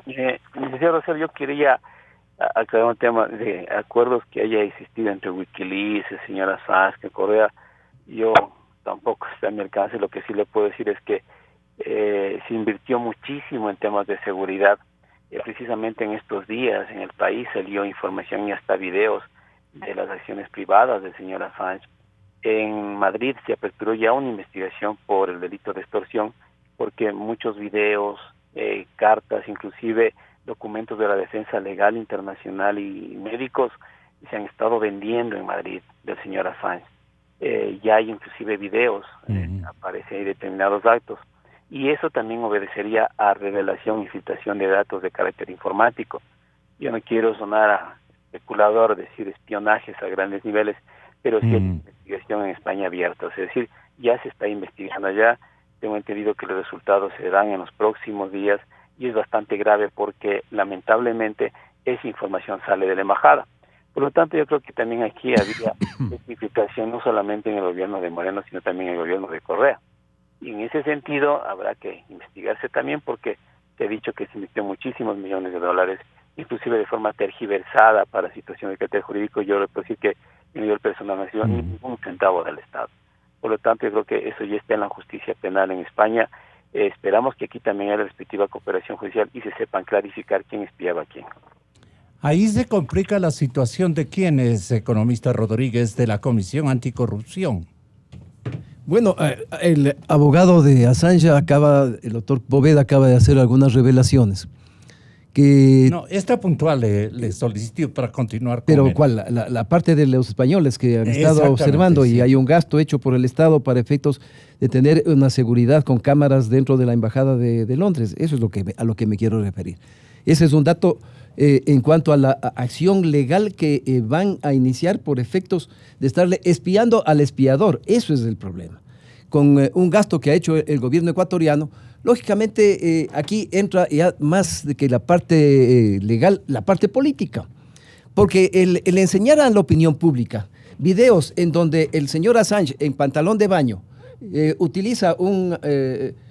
Licenciado Rosero, yo quería aclarar un tema de acuerdos que haya existido entre Wikileaks, el señor Assange, Correa. Yo tampoco está a mi alcance. Lo que sí le puedo decir es que se invirtió muchísimo en temas de seguridad. Precisamente en estos días en el país salió información y hasta videos de las acciones privadas del señor Assange. En Madrid se aperturó ya una investigación por el delito de extorsión, porque muchos videos, cartas, inclusive documentos de la defensa legal internacional y médicos se han estado vendiendo en Madrid del señor Assange. Ya hay inclusive videos, aparecen ahí determinados actos. Y eso también obedecería a revelación y filtración de datos de carácter informático. Yo no quiero sonar a especulador, decir espionajes a grandes niveles, pero sí hay investigación en España abierta. Es decir, ya se está investigando allá. Tengo entendido que los resultados se dan en los próximos días y es bastante grave porque lamentablemente esa información sale de la embajada. Por lo tanto, yo creo que también aquí había infiltración no solamente en el gobierno de Moreno, sino también en el gobierno de Correa. Y en ese sentido habrá que investigarse también porque te he dicho que se invirtió muchísimos millones de dólares, inclusive de forma tergiversada para situaciones de carácter jurídico. Yo le puedo decir que en nivel personal no ha sido ningún centavo del Estado. Por lo tanto, yo creo que eso ya está en la justicia penal en España. Esperamos que aquí también haya la respectiva cooperación judicial y se sepan clarificar quién espiaba a quién. Ahí se complica la situación de quién es, economista Rodríguez, de la Comisión Anticorrupción. Bueno, el abogado de Assange el doctor Poveda acaba de hacer algunas revelaciones. No, esta puntual le solicito para continuar con Pero él. ¿cuál? La parte de los españoles que han estado observando, sí. Y hay un gasto hecho por el Estado para efectos de tener una seguridad con cámaras dentro de la Embajada de Londres. Eso es a lo que me quiero referir. Ese es un dato en cuanto a la acción legal que van a iniciar por efectos de estarle espiando al espiador. Eso es el problema. Con un gasto que ha hecho el gobierno ecuatoriano, lógicamente aquí entra ya más de que la parte legal, la parte política. Porque el enseñar a la opinión pública videos en donde el señor Assange en pantalón de baño utiliza un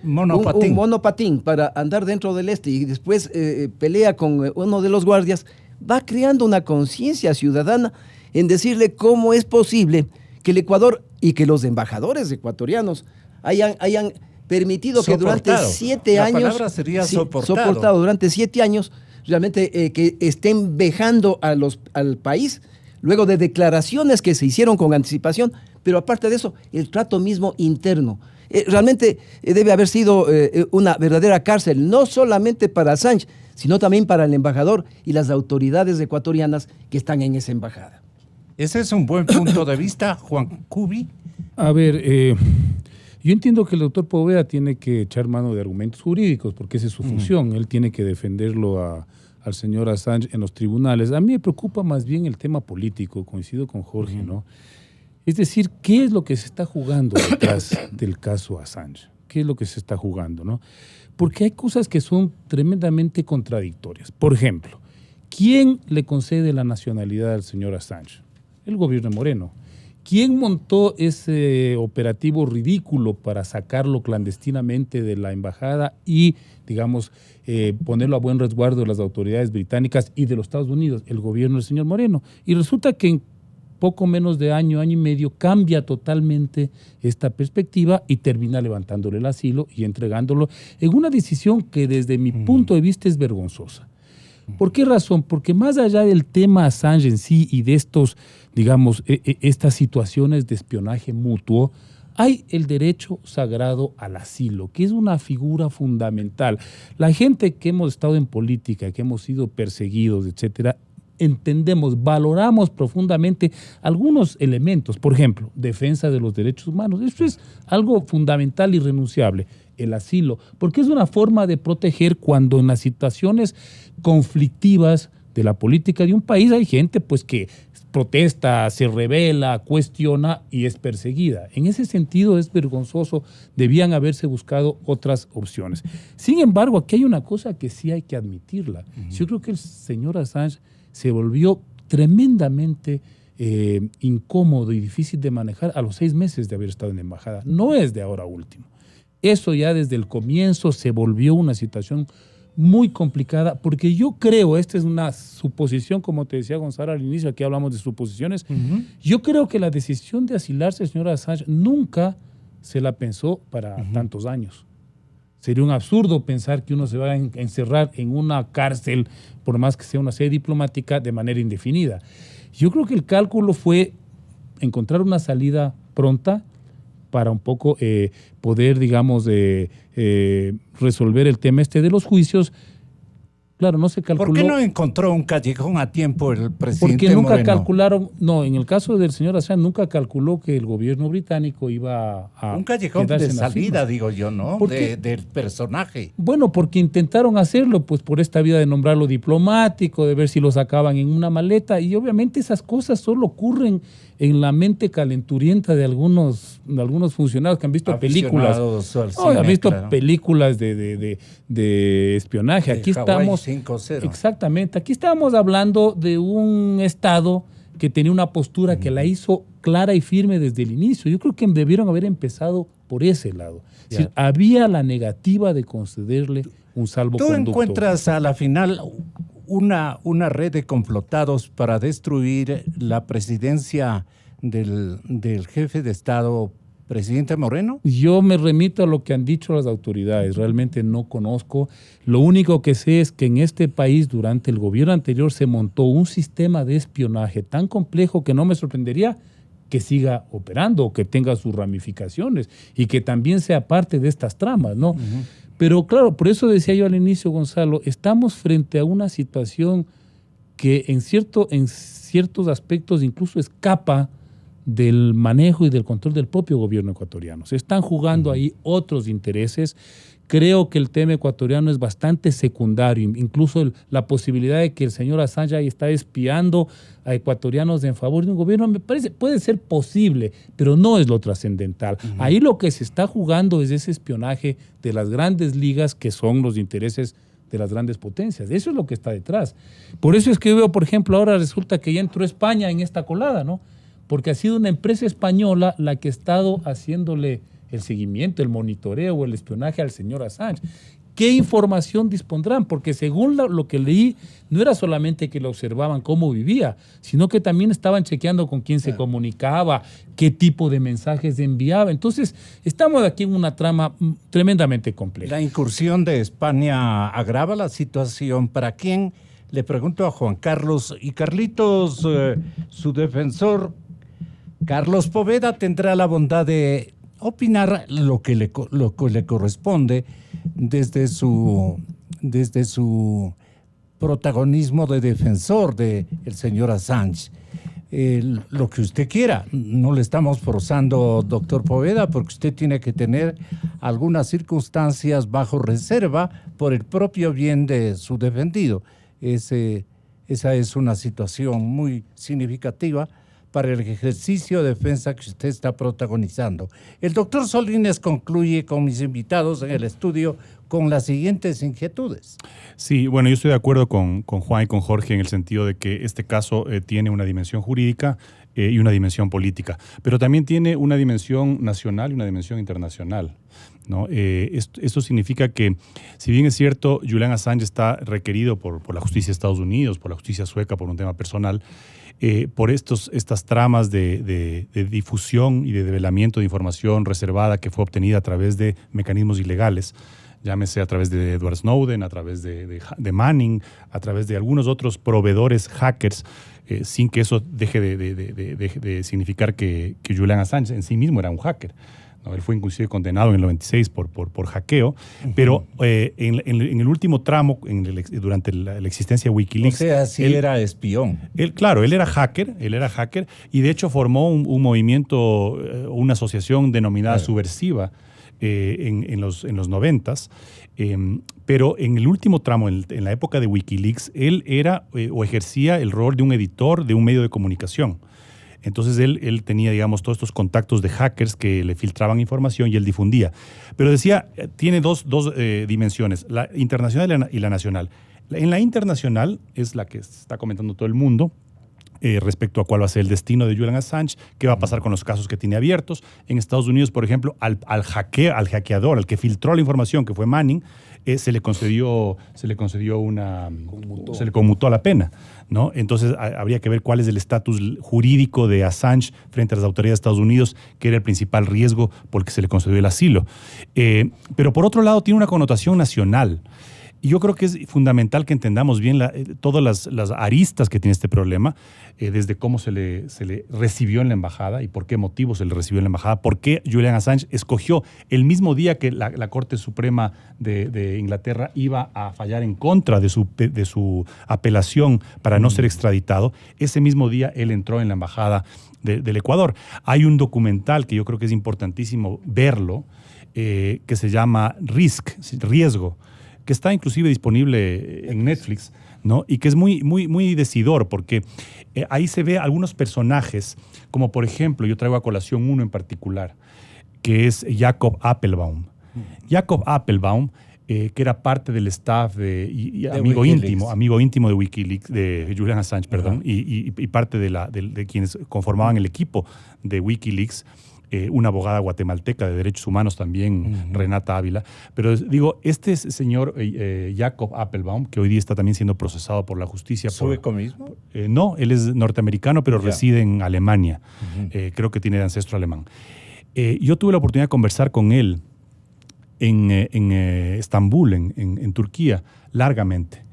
monopatín para andar dentro del y después pelea con uno de los guardias, va creando una conciencia ciudadana en decirle cómo es posible que el Ecuador y que los embajadores ecuatorianos hayan permitido que durante 7 años... La palabra sería soportado. Durante 7 años, realmente que estén vejando al país, luego de declaraciones que se hicieron con anticipación, pero aparte de eso, el trato mismo interno. Realmente debe haber sido una verdadera cárcel, no solamente para Assange, sino también para el embajador y las autoridades ecuatorianas que están en esa embajada. Ese es un buen punto de vista, Juan Cubi. A ver, yo entiendo que el doctor Poveda tiene que echar mano de argumentos jurídicos, porque esa es su función. Él tiene que defenderlo al señor Assange en los tribunales. A mí me preocupa más bien el tema político, coincido con Jorge, ¿no? Es decir, ¿qué es lo que se está jugando detrás del caso Assange? ¿Qué es lo que se está jugando, no? Porque hay cosas que son tremendamente contradictorias. Por ejemplo, ¿quién le concede la nacionalidad al señor Assange? El gobierno de Moreno. ¿Quién montó ese operativo ridículo para sacarlo clandestinamente de la embajada y, digamos, ponerlo a buen resguardo de las autoridades británicas y de los Estados Unidos? El gobierno del señor Moreno. Y resulta que en poco menos de año y medio cambia totalmente esta perspectiva y termina levantándole el asilo y entregándolo en una decisión que desde mi punto de vista es vergonzosa. ¿Por qué razón? Porque más allá del tema Assange en sí y de estos, digamos, estas situaciones de espionaje mutuo, hay el derecho sagrado al asilo, que es una figura fundamental. La gente que hemos estado en política, que hemos sido perseguidos, etcétera, entendemos, valoramos profundamente algunos elementos. Por ejemplo, defensa de los derechos humanos. Eso es algo fundamental, irrenunciable. El asilo, porque es una forma de proteger cuando en las situaciones conflictivas de la política de un país hay gente pues que protesta, se rebela, cuestiona y es perseguida. En ese sentido es vergonzoso, debían haberse buscado otras opciones. Sin embargo, aquí hay una cosa que sí hay que admitirla. Yo creo que el señor Assange se volvió tremendamente incómodo y difícil de manejar a los 6 meses de haber estado en la embajada. No es de ahora último. Eso ya desde el comienzo se volvió una situación muy complicada, porque yo creo, esta es una suposición, como te decía Gonzalo al inicio, aquí hablamos de suposiciones, yo creo que la decisión de asilarse al señor Assange nunca se la pensó para tantos años. Sería un absurdo pensar que uno se va a encerrar en una cárcel, por más que sea una sede diplomática, de manera indefinida. Yo creo que el cálculo fue encontrar una salida pronta para un poco poder, digamos, resolver el tema de los juicios. Claro, no se calculó. ¿Por qué no encontró un callejón a tiempo el presidente Porque nunca Moreno? Calcularon, no, en el caso del señor Assange nunca calculó que el gobierno británico iba a un callejón de salida, digo yo, ¿no? Del personaje. Bueno, porque intentaron hacerlo, pues por esta vía de nombrarlo diplomático, de ver si lo sacaban en una maleta, y obviamente esas cosas solo ocurren en la mente calenturienta de algunos funcionarios que han visto películas. Han visto películas de espionaje. Aquí estamos. 5-0. Exactamente. Aquí estábamos hablando de un Estado que tenía una postura que la hizo clara y firme desde el inicio. Yo creo que debieron haber empezado por ese lado. Es decir, había la negativa de concederle un salvoconducto. ¿Tú encuentras a la final una red de complotados para destruir la presidencia del jefe de Estado, presidente Moreno? Yo me remito a lo que han dicho las autoridades, realmente no conozco. Lo único que sé es que en este país durante el gobierno anterior se montó un sistema de espionaje tan complejo que no me sorprendería que siga operando o que tenga sus ramificaciones y que también sea parte de estas tramas, ¿no? Uh-huh. Pero claro, por eso decía yo al inicio, Gonzalo, estamos frente a una situación que en ciertos aspectos incluso escapa del manejo y del control del propio gobierno ecuatoriano. Se están jugando ahí otros intereses. Creo que el tema ecuatoriano es bastante secundario, incluso la posibilidad de que el señor Assange ahí está espiando a ecuatorianos en favor de un gobierno, me parece, puede ser posible, pero no es lo trascendental. Uh-huh. Ahí lo que se está jugando es ese espionaje de las grandes ligas que son los intereses de las grandes potencias. Eso es lo que está detrás. Por eso es que yo veo, por ejemplo, ahora resulta que ya entró España en esta colada, ¿no? Porque ha sido una empresa española la que ha estado haciéndole el seguimiento, el monitoreo, el espionaje al señor Assange. ¿Qué información dispondrán? Porque según lo que leí, no era solamente que lo observaban cómo vivía, sino que también estaban chequeando con quién se comunicaba, qué tipo de mensajes enviaba. Entonces, estamos aquí en una trama tremendamente compleja. La incursión de España agrava la situación. ¿Para quién? Le pregunto a Juan Carlos. Y Carlitos, su defensor, Carlos Poveda, tendrá la bondad de opinar lo que le corresponde desde su protagonismo de defensor del señor Assange. Lo que usted quiera. No le estamos forzando, doctor Poveda, porque usted tiene que tener algunas circunstancias bajo reserva por el propio bien de su defendido. Esa es una situación muy significativa para el ejercicio de defensa que usted está protagonizando. El doctor Solines concluye con mis invitados en el estudio con las siguientes inquietudes. Sí, bueno, yo estoy de acuerdo con Juan y con Jorge en el sentido de que este caso tiene una dimensión jurídica y una dimensión política, pero también tiene una dimensión nacional y una dimensión internacional, ¿no? Esto significa que, si bien es cierto, Julian Assange está requerido por la justicia de Estados Unidos, por la justicia sueca, por un tema personal, por estas tramas de difusión y de develamiento de información reservada que fue obtenida a través de mecanismos ilegales, llámese a través de Edward Snowden, a través de Manning, a través de algunos otros proveedores hackers, sin que eso deje de significar que Julian Assange en sí mismo era un hacker. ¿No? Él fue inclusive condenado en el 96 por hackeo, pero en el último tramo, durante la existencia de Wikileaks... O sea, sí era espión. Claro, él era hacker, y de hecho formó un movimiento, una asociación denominada Subversiva en los 90s, pero en el último tramo, en la época de Wikileaks, él era o ejercía el rol de un editor de un medio de comunicación. Entonces él tenía, digamos, todos estos contactos de hackers que le filtraban información y él difundía. Pero decía, tiene dos dimensiones, la internacional y la nacional. En la internacional es la que está comentando todo el mundo, respecto a cuál va a ser el destino de Julian Assange, qué va a pasar con los casos que tiene abiertos. En Estados Unidos, por ejemplo, al hackeador, al que filtró la información, que fue Manning, se le conmutó la pena, ¿no? Entonces habría que ver cuál es el estatus jurídico de Assange frente a las autoridades de Estados Unidos, que era el principal riesgo por el que se le concedió el asilo. Pero por otro lado tiene una connotación nacional. Y yo creo que es fundamental que entendamos bien todas las aristas que tiene este problema, desde cómo se le recibió en la embajada y por qué motivo se le recibió en la embajada, por qué Julian Assange escogió el mismo día que la Corte Suprema de Inglaterra iba a fallar en contra de su apelación para no ser extraditado. Ese mismo día él entró en la embajada del Ecuador. Hay un documental que yo creo que es importantísimo verlo, que se llama Riesgo, que está inclusive disponible en Netflix, ¿no? Y que es muy, muy, muy decidor, porque ahí se ve algunos personajes, como por ejemplo, yo traigo a colación uno en particular, que es Jacob Appelbaum. Jacob Appelbaum, que era parte del staff amigo íntimo de Wikileaks, de Julian Assange, perdón, y parte de quienes conformaban el equipo de Wikileaks. una abogada guatemalteca de derechos humanos también, Renata Ávila. Pero digo, este señor Jacob Appelbaum, que hoy día está también siendo procesado por la justicia. ¿Sueco mismo? No, él es norteamericano, pero reside en Alemania. Creo que tiene de ancestro alemán. Yo tuve la oportunidad de conversar con él en Estambul, en Turquía, largamente.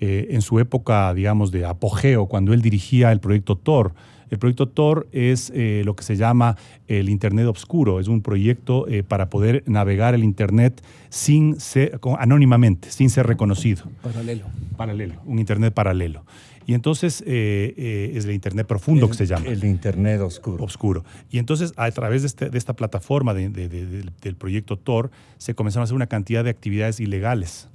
En su época, digamos, de apogeo, cuando él dirigía el proyecto Tor. El proyecto Tor es lo que se llama el Internet Obscuro. Es un proyecto para poder navegar el Internet anónimamente, sin ser reconocido. Paralelo, un Internet paralelo. Y entonces es el Internet profundo que se llama. El Internet oscuro. Y entonces a través de esta plataforma del proyecto Tor se comenzaron a hacer una cantidad de actividades ilegales.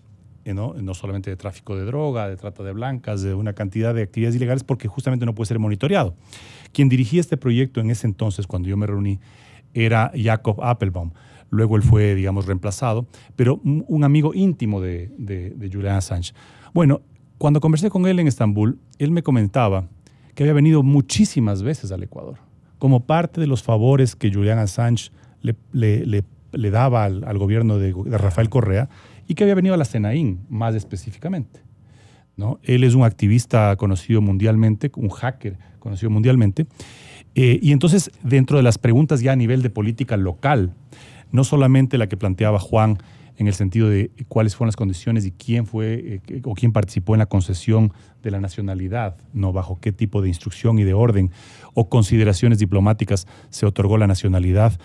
No solamente de tráfico de droga, de trata de blancas, de una cantidad de actividades ilegales, porque justamente no puede ser monitoreado. Quien dirigía este proyecto en ese entonces, cuando yo me reuní, era Jacob Appelbaum. Luego él fue, digamos, reemplazado, pero un amigo íntimo de Julian Assange. Bueno, cuando conversé con él en Estambul, él me comentaba que había venido muchísimas veces al Ecuador, como parte de los favores que Julian Assange le daba al gobierno de Rafael Correa, y que había venido a la CNAIN, más específicamente, ¿no? Él es un activista conocido mundialmente, un hacker conocido mundialmente, y entonces dentro de las preguntas ya a nivel de política local, no solamente la que planteaba Juan en el sentido de cuáles fueron las condiciones y quién fue o quién participó en la concesión de la nacionalidad, no bajo qué tipo de instrucción y de orden o consideraciones diplomáticas se otorgó la nacionalidad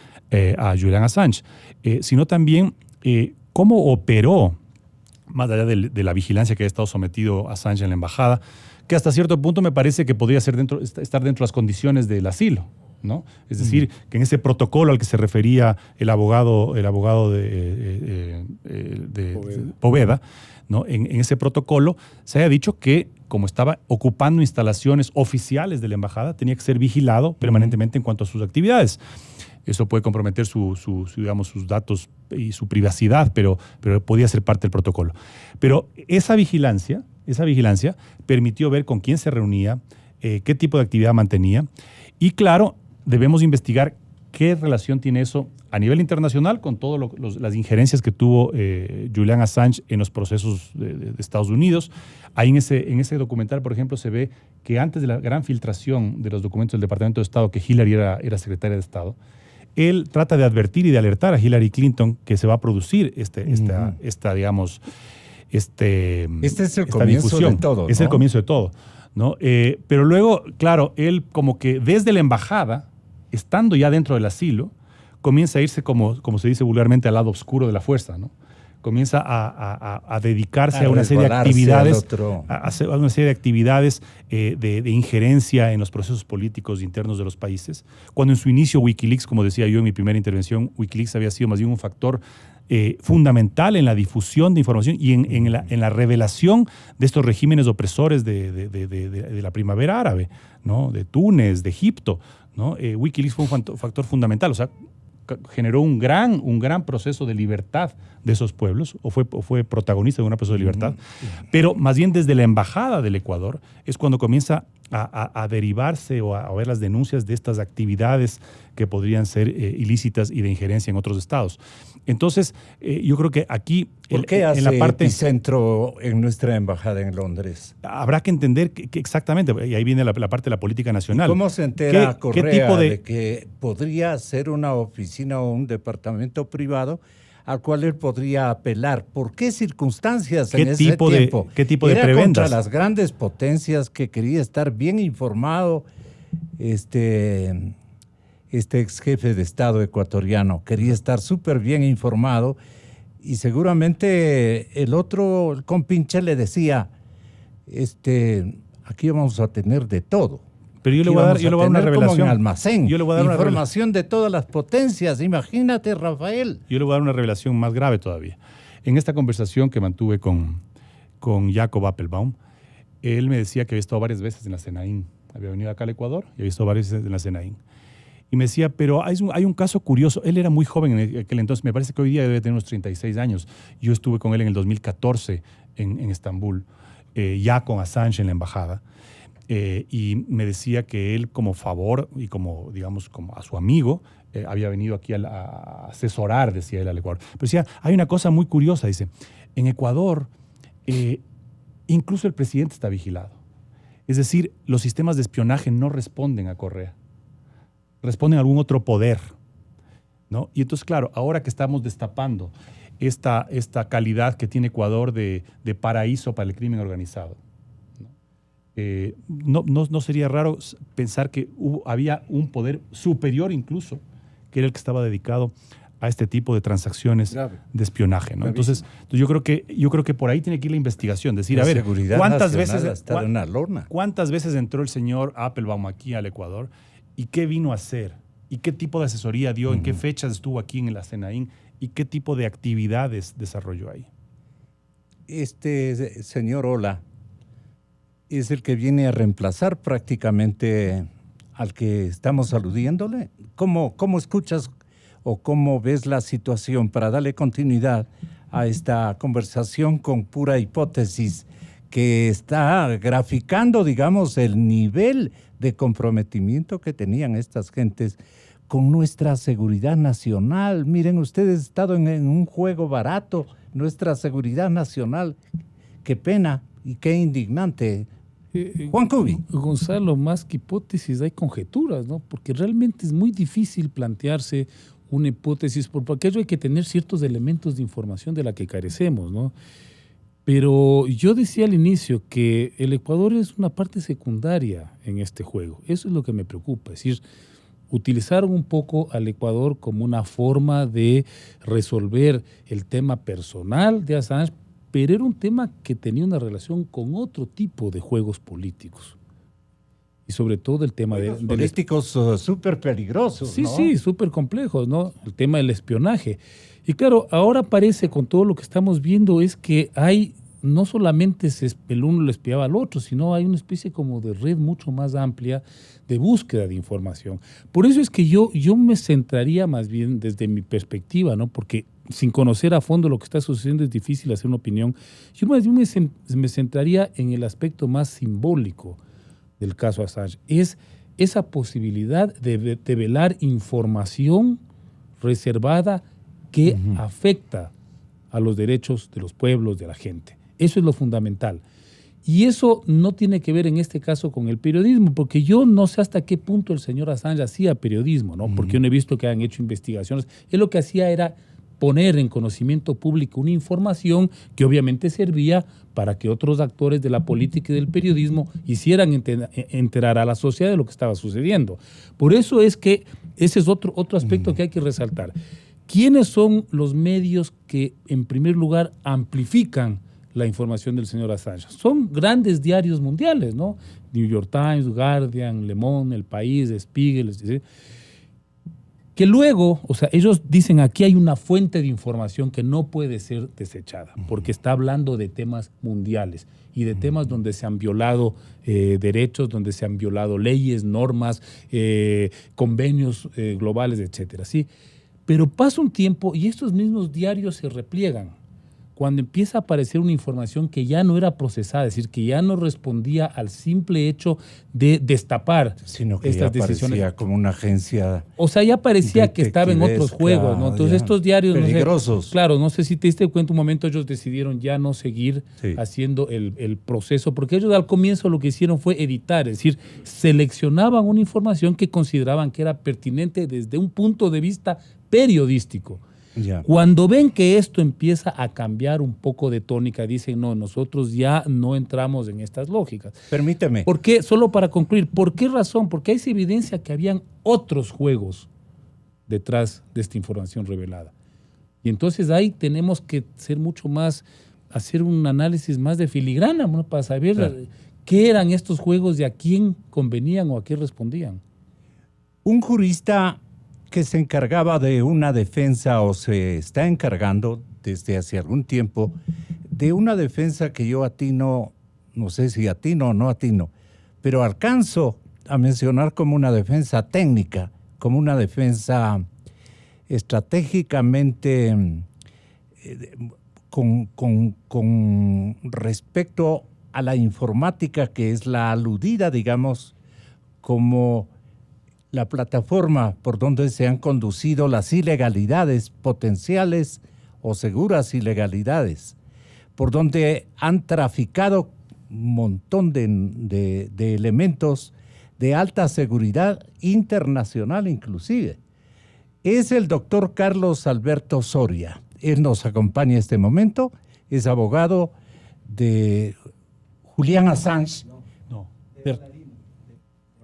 a Julian Assange, sino también cómo operó, más allá de la vigilancia que ha estado sometido Assange en la embajada, que hasta cierto punto me parece que podría estar dentro de las condiciones del asilo, ¿no? Es decir, que en ese protocolo al que se refería el abogado de Poveda, ¿no? En ese protocolo se haya dicho que, como estaba ocupando instalaciones oficiales de la embajada, tenía que ser vigilado permanentemente en cuanto a sus actividades. Eso puede comprometer digamos, sus datos y su privacidad, pero podía ser parte del protocolo. Pero esa vigilancia permitió ver con quién se reunía, qué tipo de actividad mantenía. Y claro, debemos investigar qué relación tiene eso a nivel internacional con todas las injerencias que tuvo Julian Assange en los procesos de Estados Unidos. Ahí en ese documental, por ejemplo, se ve que antes de la gran filtración de los documentos del Departamento de Estado, que Hillary era secretaria de Estado, él trata de advertir y de alertar a Hillary Clinton que se va a producir esta digamos, este es el comienzo de todo, ¿no? Es el comienzo de todo, ¿no? Pero luego, claro, él como que desde la embajada, estando ya dentro del asilo, comienza a irse, como se dice vulgarmente, al lado oscuro de la fuerza, ¿no? Comienza a dedicarse a una serie de actividades, a una serie de actividades de injerencia en los procesos políticos internos de los países. Cuando en su inicio Wikileaks, como decía yo en mi primera intervención, Wikileaks había sido más bien un factor fundamental en la difusión de información y en la revelación de estos regímenes opresores de la primavera árabe, ¿no? De Túnez, de Egipto, ¿no? Wikileaks fue un factor fundamental, o sea, generó un gran proceso de libertad de esos pueblos, o fue protagonista de un proceso de libertad, pero más bien desde la embajada del Ecuador es cuando comienza a derivarse o a ver las denuncias de estas actividades que podrían ser ilícitas y de injerencia en otros estados. Entonces, yo creo que aquí... ¿Por qué hace epicentro en nuestra embajada en Londres? Habrá que entender que exactamente, y ahí viene la parte de la política nacional. ¿Y cómo se entera Correa de que podría ser una oficina o un departamento privado al cual él podría apelar? ¿Por qué circunstancias en ese tiempo? ¿Qué tipo de Era prebendas? Contra las grandes potencias que quería estar bien informado este ex jefe de Estado ecuatoriano. Quería estar súper bien informado y seguramente el compinche le decía, aquí vamos a tener de todo. Pero yo le voy a dar una revelación. Como en almacén. Yo le voy a dar información de todas las potencias. Imagínate, Rafael. Yo le voy a dar una revelación más grave todavía. En esta conversación que mantuve con Jacob Appelbaum, él me decía que había estado varias veces en la CNAIN. Había venido acá al Ecuador y había estado varias veces en la CNAIN. Y me decía, pero hay un caso curioso. Él era muy joven en aquel entonces. Me parece que hoy día debe tener unos 36 años. Yo estuve con él en el 2014 en Estambul, ya con Assange en la embajada. Y me decía que él, como favor y como, digamos, como a su amigo, había venido aquí a asesorar, decía él, al Ecuador. Pero decía, hay una cosa muy curiosa, dice, en Ecuador incluso el presidente está vigilado. Es decir, los sistemas de espionaje no responden a Correa, responden a algún otro poder, ¿no? Y entonces, claro, ahora que estamos destapando esta calidad que tiene Ecuador de paraíso para el crimen organizado, no sería raro pensar que había un poder superior incluso, que era el que estaba dedicado a este tipo de transacciones de espionaje, ¿no? Entonces yo creo que por ahí tiene que ir la investigación, decir, a ver, ¿cuántas veces entró el señor Applebaum aquí al Ecuador y qué vino a hacer? ¿Y qué tipo de asesoría dio? ¿En qué fechas estuvo aquí en la SENAIN? ¿Y qué tipo de actividades desarrolló ahí? Este señor Ola es el que viene a reemplazar prácticamente al que estamos aludiéndole. ¿Cómo escuchas o cómo ves la situación para darle continuidad a esta conversación con pura hipótesis que está graficando, digamos, el nivel de comprometimiento que tenían estas gentes con nuestra seguridad nacional? Miren, ustedes han estado en un juego barato, nuestra seguridad nacional. Qué pena y qué indignante. Juan Cubi. Gonzalo, más que hipótesis hay conjeturas, ¿no? Porque realmente es muy difícil plantearse una hipótesis, por aquello hay que tener ciertos elementos de información de la que carecemos, ¿no? Pero yo decía al inicio que el Ecuador es una parte secundaria en este juego. Eso es lo que me preocupa. Es decir, utilizaron un poco al Ecuador como una forma de resolver el tema personal de Assange, pero era un tema que tenía una relación con otro tipo de juegos políticos. Y sobre todo el tema de políticos súper peligrosos, sí, ¿no? Sí, súper complejos, ¿no? El tema del espionaje. Y claro, ahora parece con todo lo que estamos viendo es que hay, no solamente el uno le espiaba al otro, sino hay una especie como de red mucho más amplia de búsqueda de información. Por eso es que yo me centraría más bien desde mi perspectiva, ¿no? Porque sin conocer a fondo lo que está sucediendo es difícil hacer una opinión. Yo me centraría en el aspecto más simbólico del caso Assange. Es esa posibilidad de develar información reservada que afecta a los derechos de los pueblos, de la gente. Eso es lo fundamental. Y eso no tiene que ver en este caso con el periodismo, porque yo no sé hasta qué punto el señor Assange hacía periodismo, ¿no? Porque yo no he visto que hayan hecho investigaciones. Él lo que hacía era poner en conocimiento público una información que obviamente servía para que otros actores de la política y del periodismo hicieran enterar a la sociedad de lo que estaba sucediendo. Por eso es que ese es otro aspecto que hay que resaltar. ¿Quiénes son los medios que, en primer lugar, amplifican la información del señor Assange? Son grandes diarios mundiales, ¿no? New York Times, Guardian, Le Monde, El País, Spiegel, ¿sí? Que luego, o sea, ellos dicen aquí hay una fuente de información que no puede ser desechada, porque está hablando de temas mundiales y de temas donde se han violado derechos, donde se han violado leyes, normas, convenios globales, etcétera, ¿sí? Pero pasa un tiempo y estos mismos diarios se repliegan cuando empieza a aparecer una información que ya no era procesada, es decir, que ya no respondía al simple hecho de destapar sino que estas ya decisiones. parecía como una agencia. O sea, ya parecía que estaba en otros juegos, ¿no? Entonces estos diarios, peligrosos. No sé, claro, no sé si te diste cuenta, un momento ellos decidieron ya no seguir haciendo el proceso, porque ellos al comienzo lo que hicieron fue editar, es decir, seleccionaban una información que consideraban que era pertinente desde un punto de vista periodístico. Ya. Cuando ven que esto empieza a cambiar un poco de tónica, dicen, no, nosotros ya no entramos en estas lógicas. Permíteme. ¿Por qué? Solo para concluir, ¿por qué razón? Porque hay evidencia que habían otros juegos detrás de esta información revelada. Y entonces ahí tenemos que ser mucho más, hacer un análisis más de filigrana, ¿no? Para saber qué eran estos juegos y a quién convenían o a qué respondían. Un jurista que se encargaba de una defensa o se está encargando desde hace algún tiempo de una defensa que yo atino, no sé si atino o no atino, pero alcanzo a mencionar como una defensa técnica, como una defensa estratégicamente con respecto a la informática, que es la aludida, digamos, como la plataforma por donde se han conducido las ilegalidades potenciales o seguras ilegalidades, por donde han traficado un montón de elementos de alta seguridad internacional inclusive. Es el doctor Carlos Alberto Soria. Él nos acompaña en este momento, es abogado de Julian Assange. No.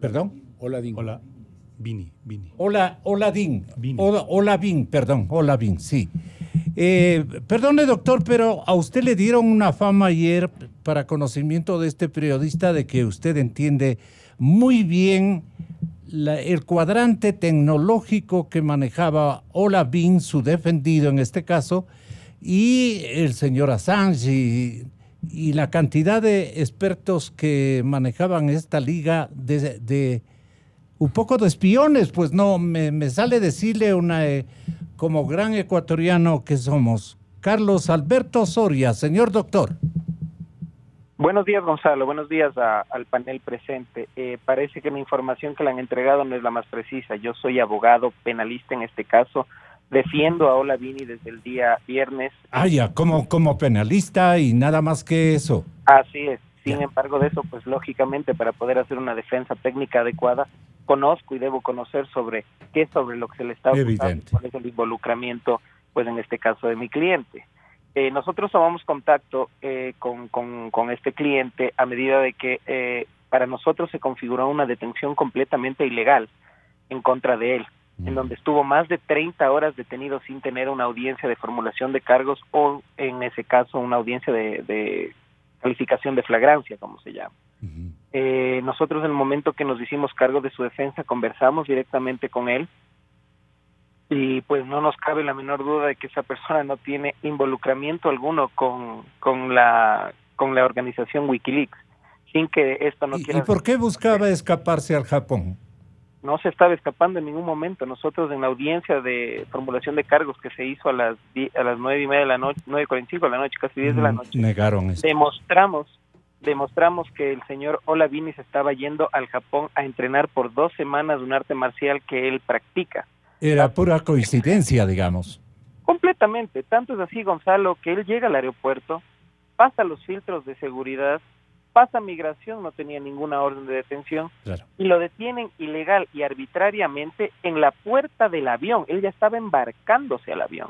¿Perdón? Hola, Dingo. Hola, Vini. Hola, Vin, sí. Perdone, doctor, pero a usted le dieron una fama ayer para conocimiento de este periodista de que usted entiende muy bien el cuadrante tecnológico que manejaba Vin, su defendido en este caso, y el señor Assange y la cantidad de expertos que manejaban esta liga de un poco de espiones, pues no, me sale decirle como gran ecuatoriano que somos. Carlos Alberto Soria, señor doctor. Buenos días, Gonzalo. Buenos días al panel presente. Parece que la información que le han entregado no es la más precisa. Yo soy abogado penalista en este caso. Defiendo a Olavini desde el día viernes. Como penalista y nada más que eso. Así es. Sin embargo de eso, pues lógicamente para poder hacer una defensa técnica adecuada, conozco y debo conocer sobre lo que se le está acusando, cuál es el involucramiento, pues en este caso de mi cliente. Nosotros tomamos contacto con este cliente a medida de que para nosotros se configuró una detención completamente ilegal en contra de él, en donde estuvo más de 30 horas detenido sin tener una audiencia de formulación de cargos o, en ese caso, una audiencia de calificación de flagrancia, como se llama. Nosotros, en el momento que nos hicimos cargo de su defensa, conversamos directamente con él y pues no nos cabe la menor duda de que esa persona no tiene involucramiento alguno con la organización Wikileaks, sin que esto no quiera... ¿Y por qué buscaba escaparse al Japón? No se estaba escapando en ningún momento. Nosotros en la audiencia de formulación de cargos que se hizo a las 9:30 de la noche, 9:45 de la noche, casi 10 de la noche, negaron eso. Demostramos que el señor Olavini se estaba yendo al Japón a entrenar por 2 semanas un arte marcial que él practica. Era pura coincidencia, digamos. Completamente. Tanto es así, Gonzalo, que él llega al aeropuerto, pasa los filtros de seguridad, pasa migración, no tenía ninguna orden de detención, claro, y lo detienen ilegal y arbitrariamente en la puerta del avión. Él ya estaba embarcándose al avión.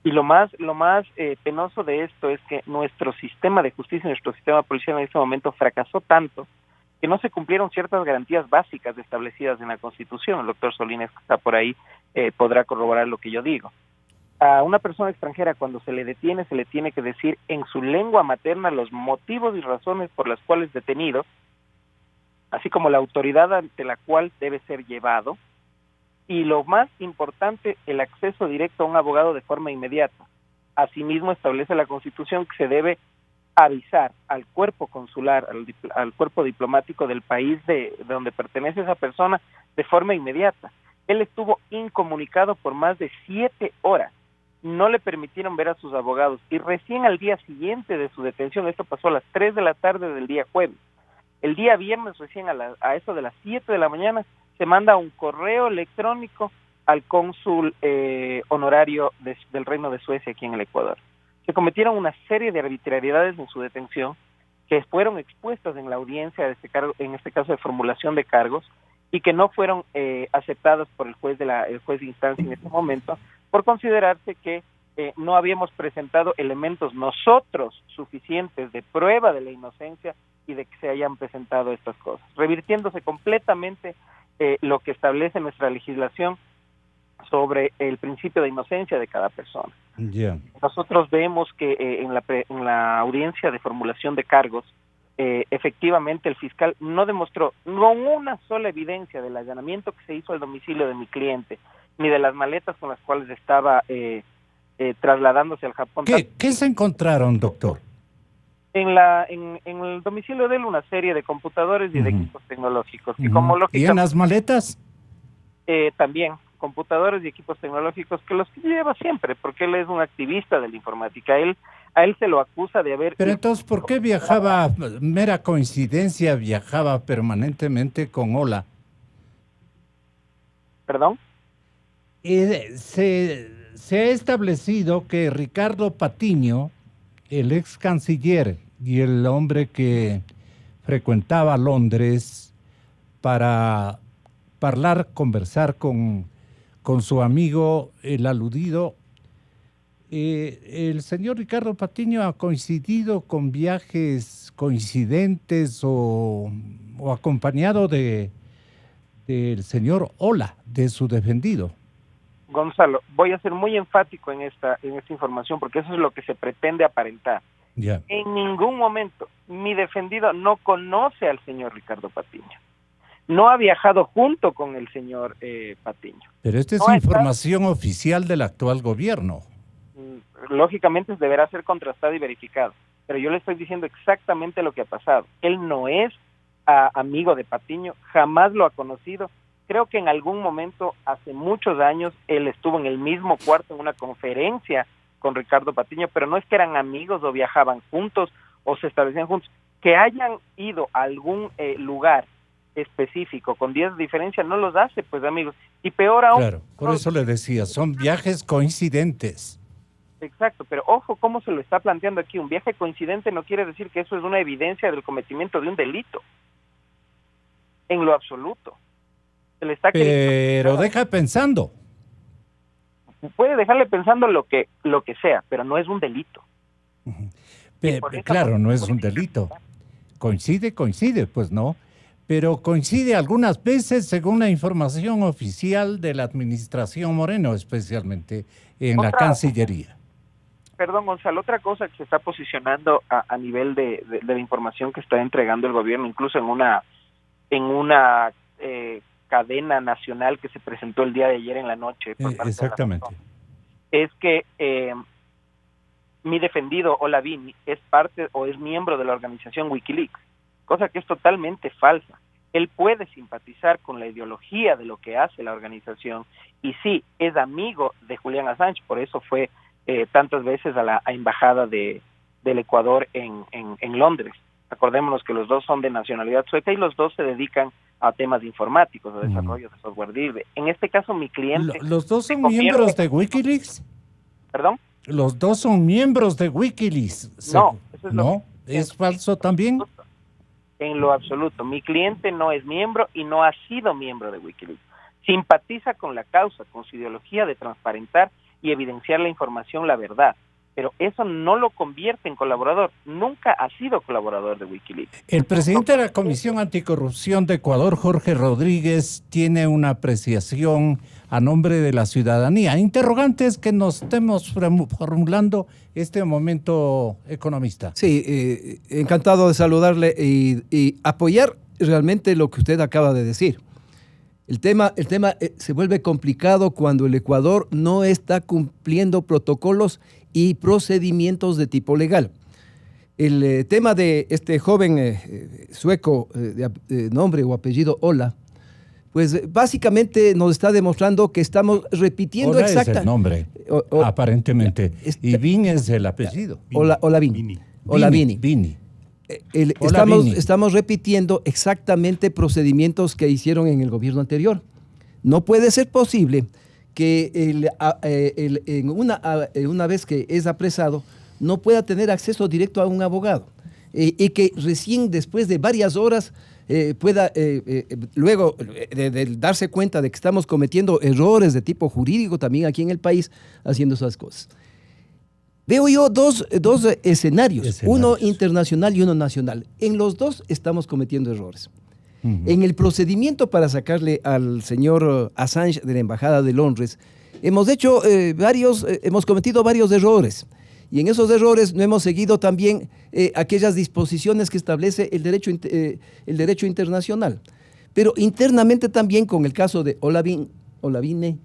Y lo más penoso de esto es que nuestro sistema de justicia, nuestro sistema policial en este momento fracasó tanto que no se cumplieron ciertas garantías básicas establecidas en la Constitución. El doctor Solines, que está por ahí, podrá corroborar lo que yo digo. A una persona extranjera, cuando se le detiene, se le tiene que decir en su lengua materna los motivos y razones por las cuales es detenido, así como la autoridad ante la cual debe ser llevado, y lo más importante, el acceso directo a un abogado de forma inmediata. Asimismo, establece la Constitución que se debe avisar al cuerpo consular, al cuerpo diplomático del país de donde pertenece esa persona de forma inmediata. Él estuvo incomunicado por más de 7 horas. No le permitieron ver a sus abogados y recién al día siguiente de su detención, esto pasó a las 3 de la tarde del día jueves, el día viernes recién a eso de las 7 de la mañana se manda un correo electrónico al cónsul honorario del Reino de Suecia aquí en el Ecuador. Se cometieron una serie de arbitrariedades en su detención que fueron expuestas en la audiencia de en este caso de formulación de cargos, y que no fueron aceptadas por el juez de instancia en este momento, por considerarse que no habíamos presentado elementos nosotros suficientes de prueba de la inocencia y de que se hayan presentado estas cosas, revirtiéndose completamente lo que establece nuestra legislación sobre el principio de inocencia de cada persona. Nosotros vemos que en la audiencia de formulación de cargos, efectivamente el fiscal no demostró con una sola evidencia del allanamiento que se hizo al domicilio de mi cliente, ni de las maletas con las cuales estaba trasladándose al Japón. ¿Qué se encontraron, doctor? En el domicilio de él una serie de computadores y de equipos tecnológicos. Y ¿Y en las maletas? También computadores y equipos tecnológicos que los lleva siempre, porque él es un activista de la informática. A él se lo acusa de haber... Pero entonces, ¿por qué viajaba, mera coincidencia, viajaba permanentemente con Ola? ¿Perdón? Se ha establecido que Ricardo Patiño, el ex canciller y el hombre que frecuentaba Londres para conversar con su amigo, el aludido, el señor Ricardo Patiño ha coincidido con viajes coincidentes o acompañado del señor Ola, de su defendido. Gonzalo, voy a ser muy enfático en esta información porque eso es lo que se pretende aparentar. Yeah. En ningún momento mi defendido no conoce al señor Ricardo Patiño. No ha viajado junto con el señor Patiño. Pero esta es información oficial del actual gobierno. Lógicamente deberá ser contrastado y verificado. Pero yo le estoy diciendo exactamente lo que ha pasado. Él no es amigo de Patiño, jamás lo ha conocido. Creo que en algún momento, hace muchos años, él estuvo en el mismo cuarto en una conferencia con Ricardo Patiño, pero no es que eran amigos o viajaban juntos o se establecían juntos. Que hayan ido a algún lugar específico con días de diferencia no los hace, pues, amigos. Y peor aún... Claro, por eso le decía, son viajes coincidentes. Exacto, pero ojo cómo se lo está planteando aquí. Un viaje coincidente no quiere decir que eso es una evidencia del cometimiento de un delito. En lo absoluto. Se le está pero deja pensando. Puede dejarle pensando lo que sea, pero no es un delito. Claro, no es un delito. Coincide, pues no. Pero coincide algunas veces según la información oficial de la administración Moreno, especialmente en la Cancillería. Perdón, Gonzalo, otra cosa que se está posicionando a nivel de la información que está entregando el gobierno, incluso en una cadena nacional que se presentó el día de ayer en la noche. Exactamente. Es que mi defendido Olavini es parte o es miembro de la organización Wikileaks, cosa que es totalmente falsa. Él puede simpatizar con la ideología de lo que hace la organización y sí, es amigo de Julian Assange, por eso fue tantas veces a la embajada del Ecuador en Londres. Acordémonos que los dos son de nacionalidad sueca y los dos se dedican a temas informáticos, a desarrollo de software libre. En este caso, mi cliente... ¿Los dos son miembros de Wikileaks? ¿Perdón? Los dos son miembros de Wikileaks. No, eso es ¿No? ¿Es falso también? En lo absoluto. Mi cliente no es miembro y no ha sido miembro de Wikileaks. Simpatiza con la causa, con su ideología de transparentar y evidenciar la información, la verdad. Pero eso no lo convierte en colaborador. Nunca ha sido colaborador de Wikileaks. El presidente de la Comisión Anticorrupción de Ecuador, Jorge Rodríguez, tiene una apreciación a nombre de la ciudadanía. Interrogantes que nos estemos formulando este momento, economista. Sí, encantado de saludarle y apoyar realmente lo que usted acaba de decir. El tema se vuelve complicado cuando el Ecuador no está cumpliendo protocolos y procedimientos de tipo legal. El tema de este joven sueco de nombre o apellido Ola, pues básicamente nos está demostrando que estamos repitiendo Ola es el nombre, aparentemente, y Vin es el apellido. Olavini. Vini. Estamos repitiendo exactamente procedimientos que hicieron en el gobierno anterior. No puede ser posible que una vez que es apresado no pueda tener acceso directo a un abogado y que recién después de varias horas pueda, luego de darse cuenta de que estamos cometiendo errores de tipo jurídico también aquí en el país, haciendo esas cosas. Veo yo dos escenarios, uno internacional y uno nacional. En los dos estamos cometiendo errores. En el procedimiento para sacarle al señor Assange de la Embajada de Londres, hemos cometido varios errores. Y en esos errores no hemos seguido también aquellas disposiciones que establece el derecho internacional. Pero internamente también con el caso de Olavini,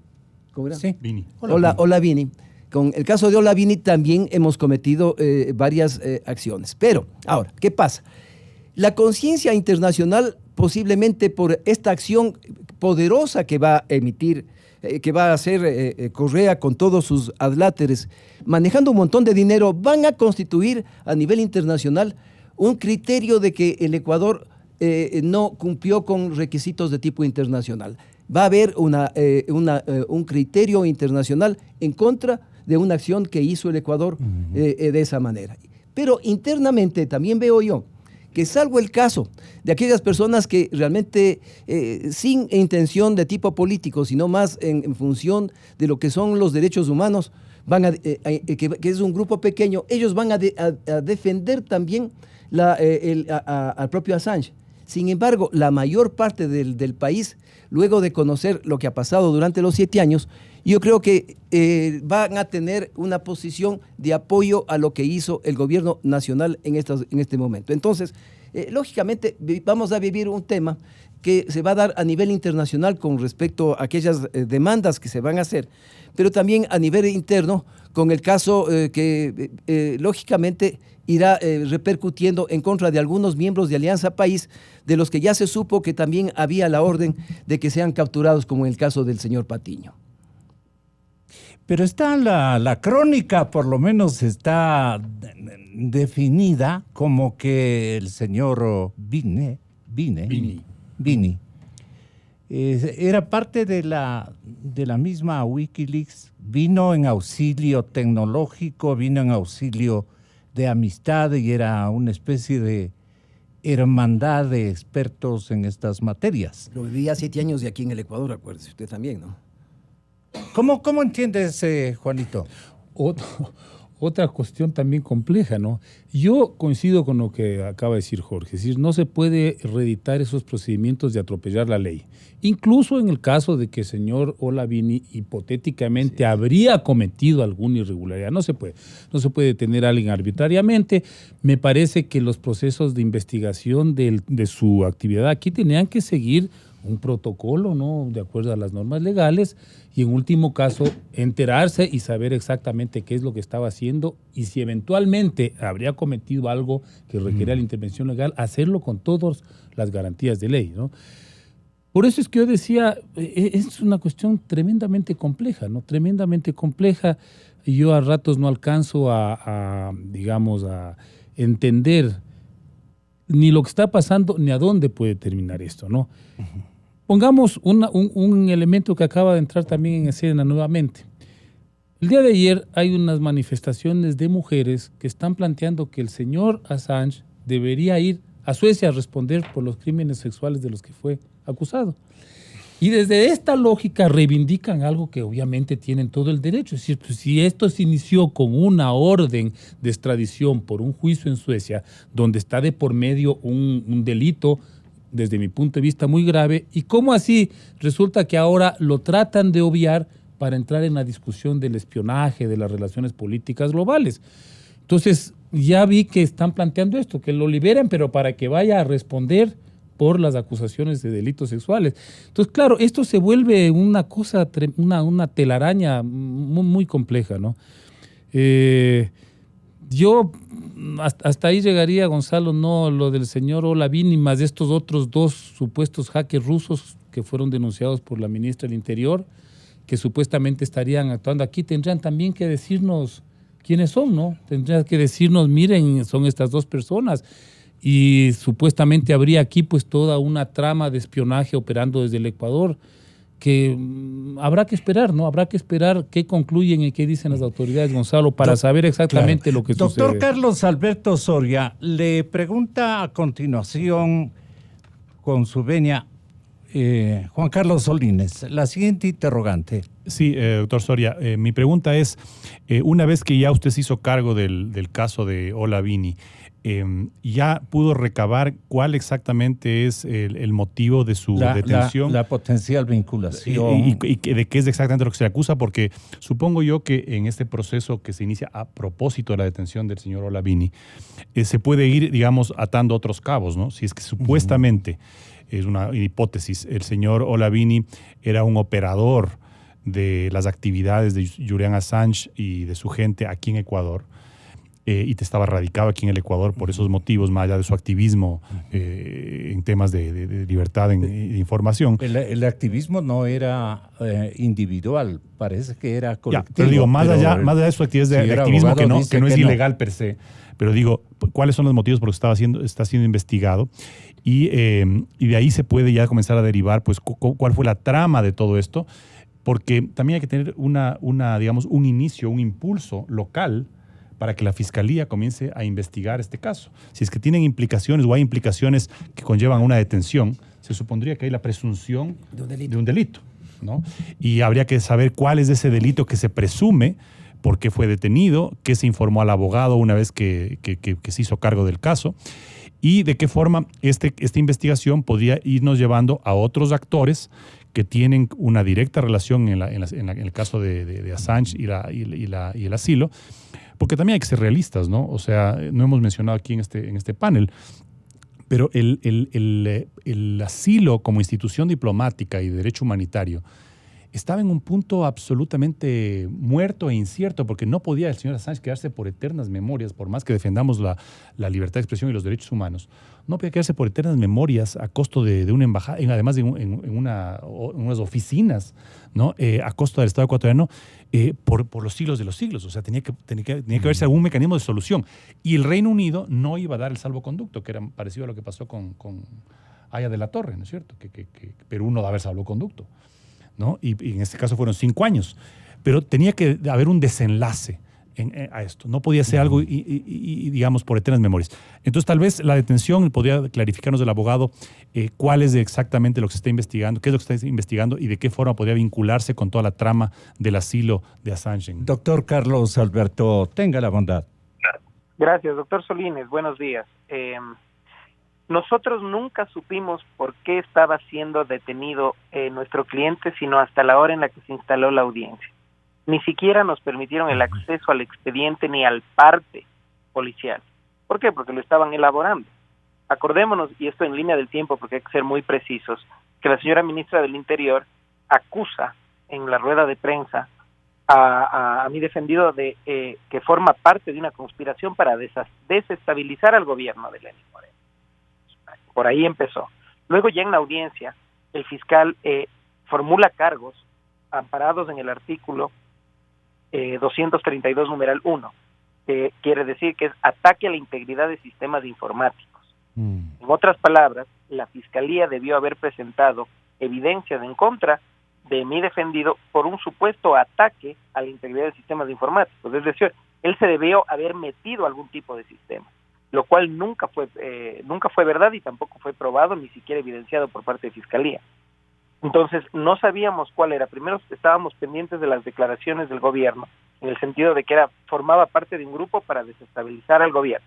¿cómo era? Sí, Vini. Olavini. Con el caso de Olavini también hemos cometido varias acciones. Pero, ahora, ¿qué pasa? La conciencia internacional, posiblemente por esta acción poderosa que va a emitir, que va a hacer Correa con todos sus adláteres, manejando un montón de dinero, van a constituir a nivel internacional un criterio de que el Ecuador no cumplió con requisitos de tipo internacional. va a haber un criterio internacional en contra de una acción que hizo el Ecuador de esa manera. Pero internamente también veo yo que, salvo el caso de aquellas personas que realmente sin intención de tipo político, sino más en función de lo que son los derechos humanos, que es un grupo pequeño, ellos van a defender también al propio Assange. Sin embargo, la mayor parte del país, luego de conocer lo que ha pasado durante los 7 años, yo creo que van a tener una posición de apoyo a lo que hizo el gobierno nacional en este momento. Entonces, lógicamente, vamos a vivir un tema que se va a dar a nivel internacional con respecto a aquellas demandas que se van a hacer, pero también a nivel interno con el caso que lógicamente irá repercutiendo en contra de algunos miembros de Alianza País, de los que ya se supo que también había la orden de que sean capturados, como en el caso del señor Patiño. Pero está la crónica, por lo menos está definida como que el señor Vini era parte de la misma Wikileaks, vino en auxilio tecnológico, vino en auxilio de amistad y era una especie de hermandad de expertos en estas materias. Lo vivía 7 años de aquí en el Ecuador, acuérdese usted también, ¿no? ¿Cómo entiendes, Juanito? Otra cuestión también compleja, ¿no? Yo coincido con lo que acaba de decir Jorge, es decir, no se puede reeditar esos procedimientos de atropellar la ley. Incluso en el caso de que el señor Olavini hipotéticamente habría cometido alguna irregularidad, no se puede detener a alguien arbitrariamente. Me parece que los procesos de investigación de su actividad aquí tenían que seguir un protocolo, ¿no?, de acuerdo a las normas legales, y en último caso enterarse y saber exactamente qué es lo que estaba haciendo y si eventualmente habría cometido algo que requería la intervención legal, hacerlo con todas las garantías de ley, ¿no? Por eso es que yo decía, es una cuestión tremendamente compleja, ¿no? Tremendamente compleja, y yo a ratos no alcanzo a entender ni lo que está pasando ni a dónde puede terminar esto, ¿no? Pongamos un elemento que acaba de entrar también en escena nuevamente. El día de ayer hay unas manifestaciones de mujeres que están planteando que el señor Assange debería ir a Suecia a responder por los crímenes sexuales de los que fue acusado. Y desde esta lógica reivindican algo que obviamente tienen todo el derecho. Es decir, pues, si esto se inició con una orden de extradición por un juicio en Suecia, donde está de por medio un delito, desde mi punto de vista, muy grave, y cómo así resulta que ahora lo tratan de obviar para entrar en la discusión del espionaje, de las relaciones políticas globales. Entonces, ya vi que están planteando esto, que lo liberen, pero para que vaya a responder por las acusaciones de delitos sexuales. Entonces, claro, esto se vuelve una cosa, una telaraña muy, muy compleja, ¿no? Yo hasta ahí llegaría, Gonzalo, no lo del señor Olavini, más de estos otros 2 supuestos hackers rusos que fueron denunciados por la ministra del Interior, que supuestamente estarían actuando aquí. Tendrían también que decirnos quiénes son, ¿no? Tendrían que decirnos, miren, son estas 2 personas. Y supuestamente habría aquí pues toda una trama de espionaje operando desde el Ecuador, que habrá que esperar, ¿no? Habrá que esperar qué concluyen y qué dicen las autoridades, Gonzalo, para saber exactamente lo que sucede. Doctor Carlos Alberto Soria, le pregunta a continuación con su venia Juan Carlos Solines la siguiente interrogante. Sí, doctor Soria, mi pregunta es, una vez que ya usted se hizo cargo del caso de Olavini, ¿ya pudo recabar cuál exactamente es el motivo de su detención? La potencial vinculación. ¿Y de qué es exactamente lo que se le acusa? Porque supongo yo que en este proceso que se inicia a propósito de la detención del señor Olavini, se puede ir, digamos, atando otros cabos, ¿no? Si es que supuestamente, es una hipótesis, el señor Olavini era un operador de las actividades de Julian Assange y de su gente aquí en Ecuador. y te estaba radicado aquí en el Ecuador por esos motivos, más allá de su activismo en temas de libertad de información. El activismo no era individual, parece que era colectivo. Pero digo, más allá de su actividad de activismo, abogado, que no es ilegal per se, pero digo, ¿cuáles son los motivos por los que está siendo investigado? Y de ahí se puede ya comenzar a derivar, pues, cuál fue la trama de todo esto, porque también hay que tener digamos, un inicio, un impulso local para que la Fiscalía comience a investigar este caso. Si es que tienen implicaciones o hay implicaciones que conllevan una detención, se supondría que hay la presunción de un delito, ¿no? Y habría que saber cuál es ese delito que se presume, por qué fue detenido, qué se informó al abogado una vez que se hizo cargo del caso, y de qué forma esta investigación podría irnos llevando a otros actores que tienen una directa relación en el caso de Assange y el asilo, porque también hay que ser realistas, ¿no? O sea, no hemos mencionado aquí en este panel, pero el asilo como institución diplomática y de derecho humanitario estaba en un punto absolutamente muerto e incierto, porque no podía el señor Assange quedarse por eternas memorias, por más que defendamos la libertad de expresión y los derechos humanos, no podía quedarse por eternas memorias a costo de una embajada, además de unas oficinas, ¿no? A costo del Estado ecuatoriano, por los siglos de los siglos. O sea, tenía que haberse algún mecanismo de solución. Y el Reino Unido no iba a dar el salvoconducto, que era parecido a lo que pasó con Haya de la Torre, ¿no es cierto? Que Perú no daba el salvoconducto, ¿no? Y en este caso fueron 5 años. Pero tenía que haber un desenlace a esto. No podía ser algo, digamos, por eternas memorias. Entonces, tal vez la detención podría clarificarnos del abogado cuál es exactamente lo que se está investigando, qué es lo que se está investigando y de qué forma podría vincularse con toda la trama del asilo de Assange. Doctor Carlos Alberto, tenga la bondad. Gracias, doctor Solines. Buenos días. Nosotros nunca supimos por qué estaba siendo detenido nuestro cliente, sino hasta la hora en la que se instaló la audiencia. Ni siquiera nos permitieron el acceso al expediente ni al parte policial. ¿Por qué? Porque lo estaban elaborando. Acordémonos, y esto en línea del tiempo porque hay que ser muy precisos, que la señora ministra del Interior acusa en la rueda de prensa a mi defendido de que forma parte de una conspiración para desestabilizar al gobierno de Lenín Moreno. Por ahí empezó. Luego ya en la audiencia, el fiscal formula cargos amparados en el artículo 232 numeral 1, que quiere decir que es ataque a la integridad de sistemas informáticos. En otras palabras, la fiscalía debió haber presentado evidencias en contra de mi defendido por un supuesto ataque a la integridad de sistemas informáticos. Es decir, él se debió haber metido a algún tipo de sistema, lo cual nunca fue verdad y tampoco fue probado, ni siquiera evidenciado por parte de Fiscalía. Entonces, no sabíamos cuál era. Primero estábamos pendientes de las declaraciones del gobierno, en el sentido de que formaba parte de un grupo para desestabilizar al gobierno.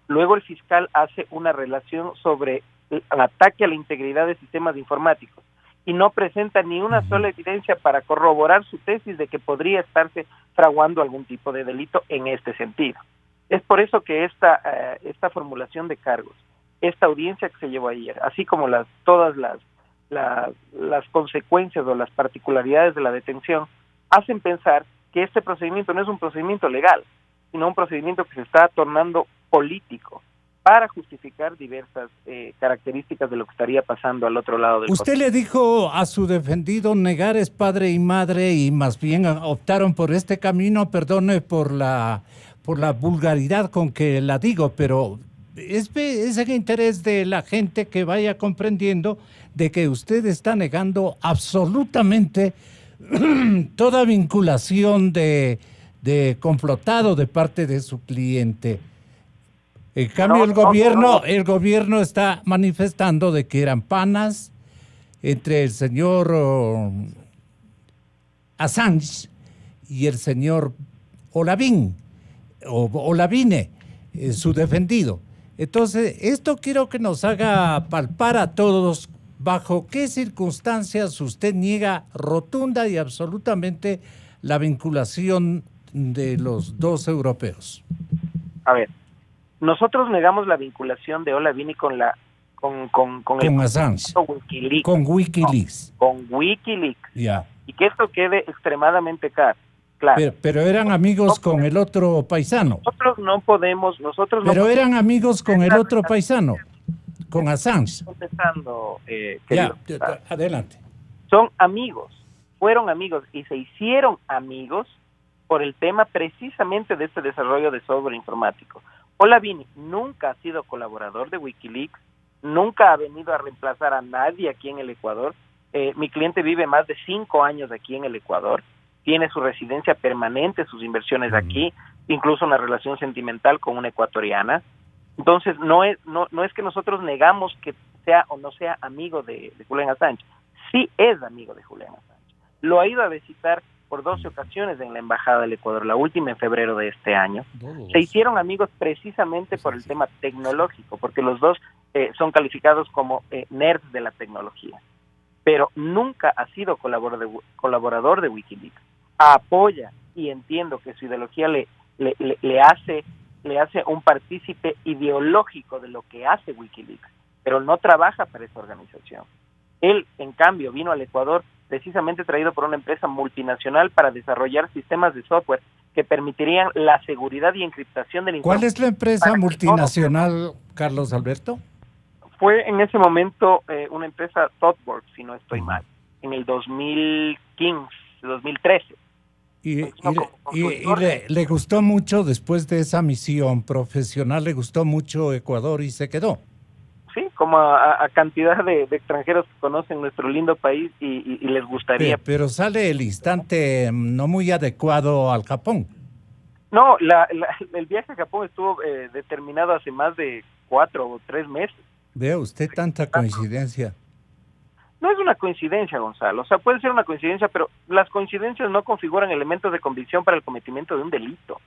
Luego el fiscal hace una relación sobre el ataque a la integridad de sistemas informáticos y no presenta ni una sola evidencia para corroborar su tesis de que podría estarse fraguando algún tipo de delito en este sentido. Es por eso que esta formulación de cargos, esta audiencia que se llevó ayer, así como todas las consecuencias o las particularidades de la detención, hacen pensar que este procedimiento no es un procedimiento legal, sino un procedimiento que se está tornando político para justificar diversas características de lo que estaría pasando al otro lado del Usted le dijo a su defendido negar es padre y madre y más bien optaron por este camino, perdone por la vulgaridad con que la digo, pero es el interés de la gente que vaya comprendiendo de que usted está negando absolutamente toda vinculación de complotado de parte de su cliente. En cambio, el gobierno está manifestando de que eran panas entre el señor Assange y el señor Olavine, su defendido. Entonces, esto quiero que nos haga palpar a todos bajo qué circunstancias usted niega rotunda y absolutamente la vinculación de los dos europeos. A ver, nosotros negamos la vinculación de Olavine con Assange, Wikileaks. con Wikileaks. Con Wikileaks. Yeah. Y que esto quede extremadamente claro. Claro. Pero eran amigos con el otro paisano. Nosotros no podemos... Pero eran amigos con el otro paisano, con Assange. Contestando, ya, adelante. Son amigos, fueron amigos y se hicieron amigos por el tema precisamente de este desarrollo de software informático. Olavini nunca ha sido colaborador de Wikileaks, nunca ha venido a reemplazar a nadie aquí en el Ecuador. Mi cliente vive más de 5 años aquí en el Ecuador, tiene su residencia permanente, sus inversiones aquí, incluso una relación sentimental con una ecuatoriana. Entonces, no es que nosotros negamos que sea o no sea amigo de Julian Assange. Sí es amigo de Julian Assange. Lo ha ido a visitar por 12 ocasiones en la Embajada del Ecuador, la última en febrero de este año. Se hicieron amigos precisamente por el tema tecnológico, porque los dos son calificados como nerds de la tecnología. Pero nunca ha sido colaborador de Wikileaks. Apoya y entiendo que su ideología le hace un partícipe ideológico de lo que hace Wikileaks, pero no trabaja para esa organización. Él, en cambio, vino al Ecuador precisamente traído por una empresa multinacional para desarrollar sistemas de software que permitirían la seguridad y encriptación de la información. ¿Cuál es la empresa multinacional, Carlos Alberto? Fue en ese momento una empresa ThoughtWorks, si no estoy mal, en el 2015, 2013. Y le gustó mucho, después de esa misión profesional, le gustó mucho Ecuador y se quedó. Sí, como a cantidad de extranjeros que conocen nuestro lindo país y les gustaría. Pero sale el instante no muy adecuado al Japón. No, el viaje a Japón estuvo determinado hace más de 4 o 3 meses. Vea usted tanta coincidencia. No es una coincidencia, Gonzalo. O sea, puede ser una coincidencia, pero las coincidencias no configuran elementos de convicción para el cometimiento de un delito.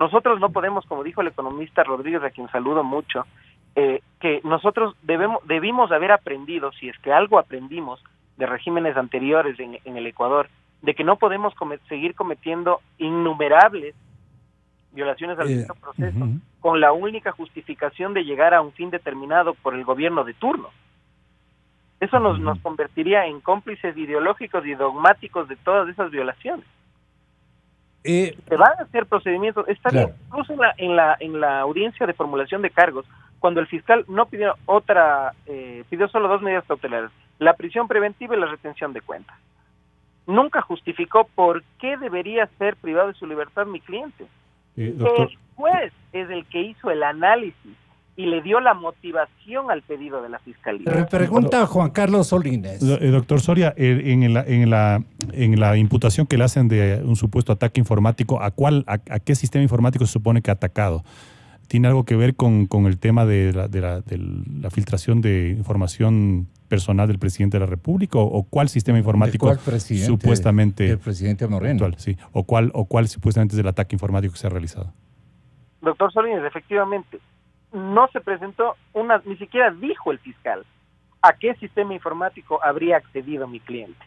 Nosotros no podemos, como dijo el economista Rodríguez, a quien saludo mucho, que nosotros debimos haber aprendido, si es que algo aprendimos de regímenes anteriores en el Ecuador, de que no podemos seguir cometiendo innumerables violaciones al debido proceso con la única justificación de llegar a un fin determinado por el gobierno de turno. Eso nos convertiría en cómplices ideológicos y dogmáticos de todas esas violaciones. Se van a hacer procedimientos, está bien, incluso en la audiencia de formulación de cargos, cuando el fiscal no pidió pidió solo 2 medidas cautelares, la prisión preventiva y la retención de cuentas. Nunca justificó por qué debería ser privado de su libertad mi cliente. Doctor. El juez es el que hizo el análisis y le dio la motivación al pedido de la fiscalía. Pregunta a Juan Carlos Solines. Doctor Soria, en la imputación que le hacen de un supuesto ataque informático, ¿a qué sistema informático se supone que ha atacado? ¿Tiene algo que ver con el tema de la filtración de información personal del presidente de la República? ¿O cuál sistema informático? ¿De cuál presidente? Supuestamente el presidente Moreno. Actual, sí. ¿O cuál supuestamente es el ataque informático que se ha realizado? Doctor Solines, efectivamente, no se presentó ni siquiera dijo el fiscal a qué sistema informático habría accedido mi cliente.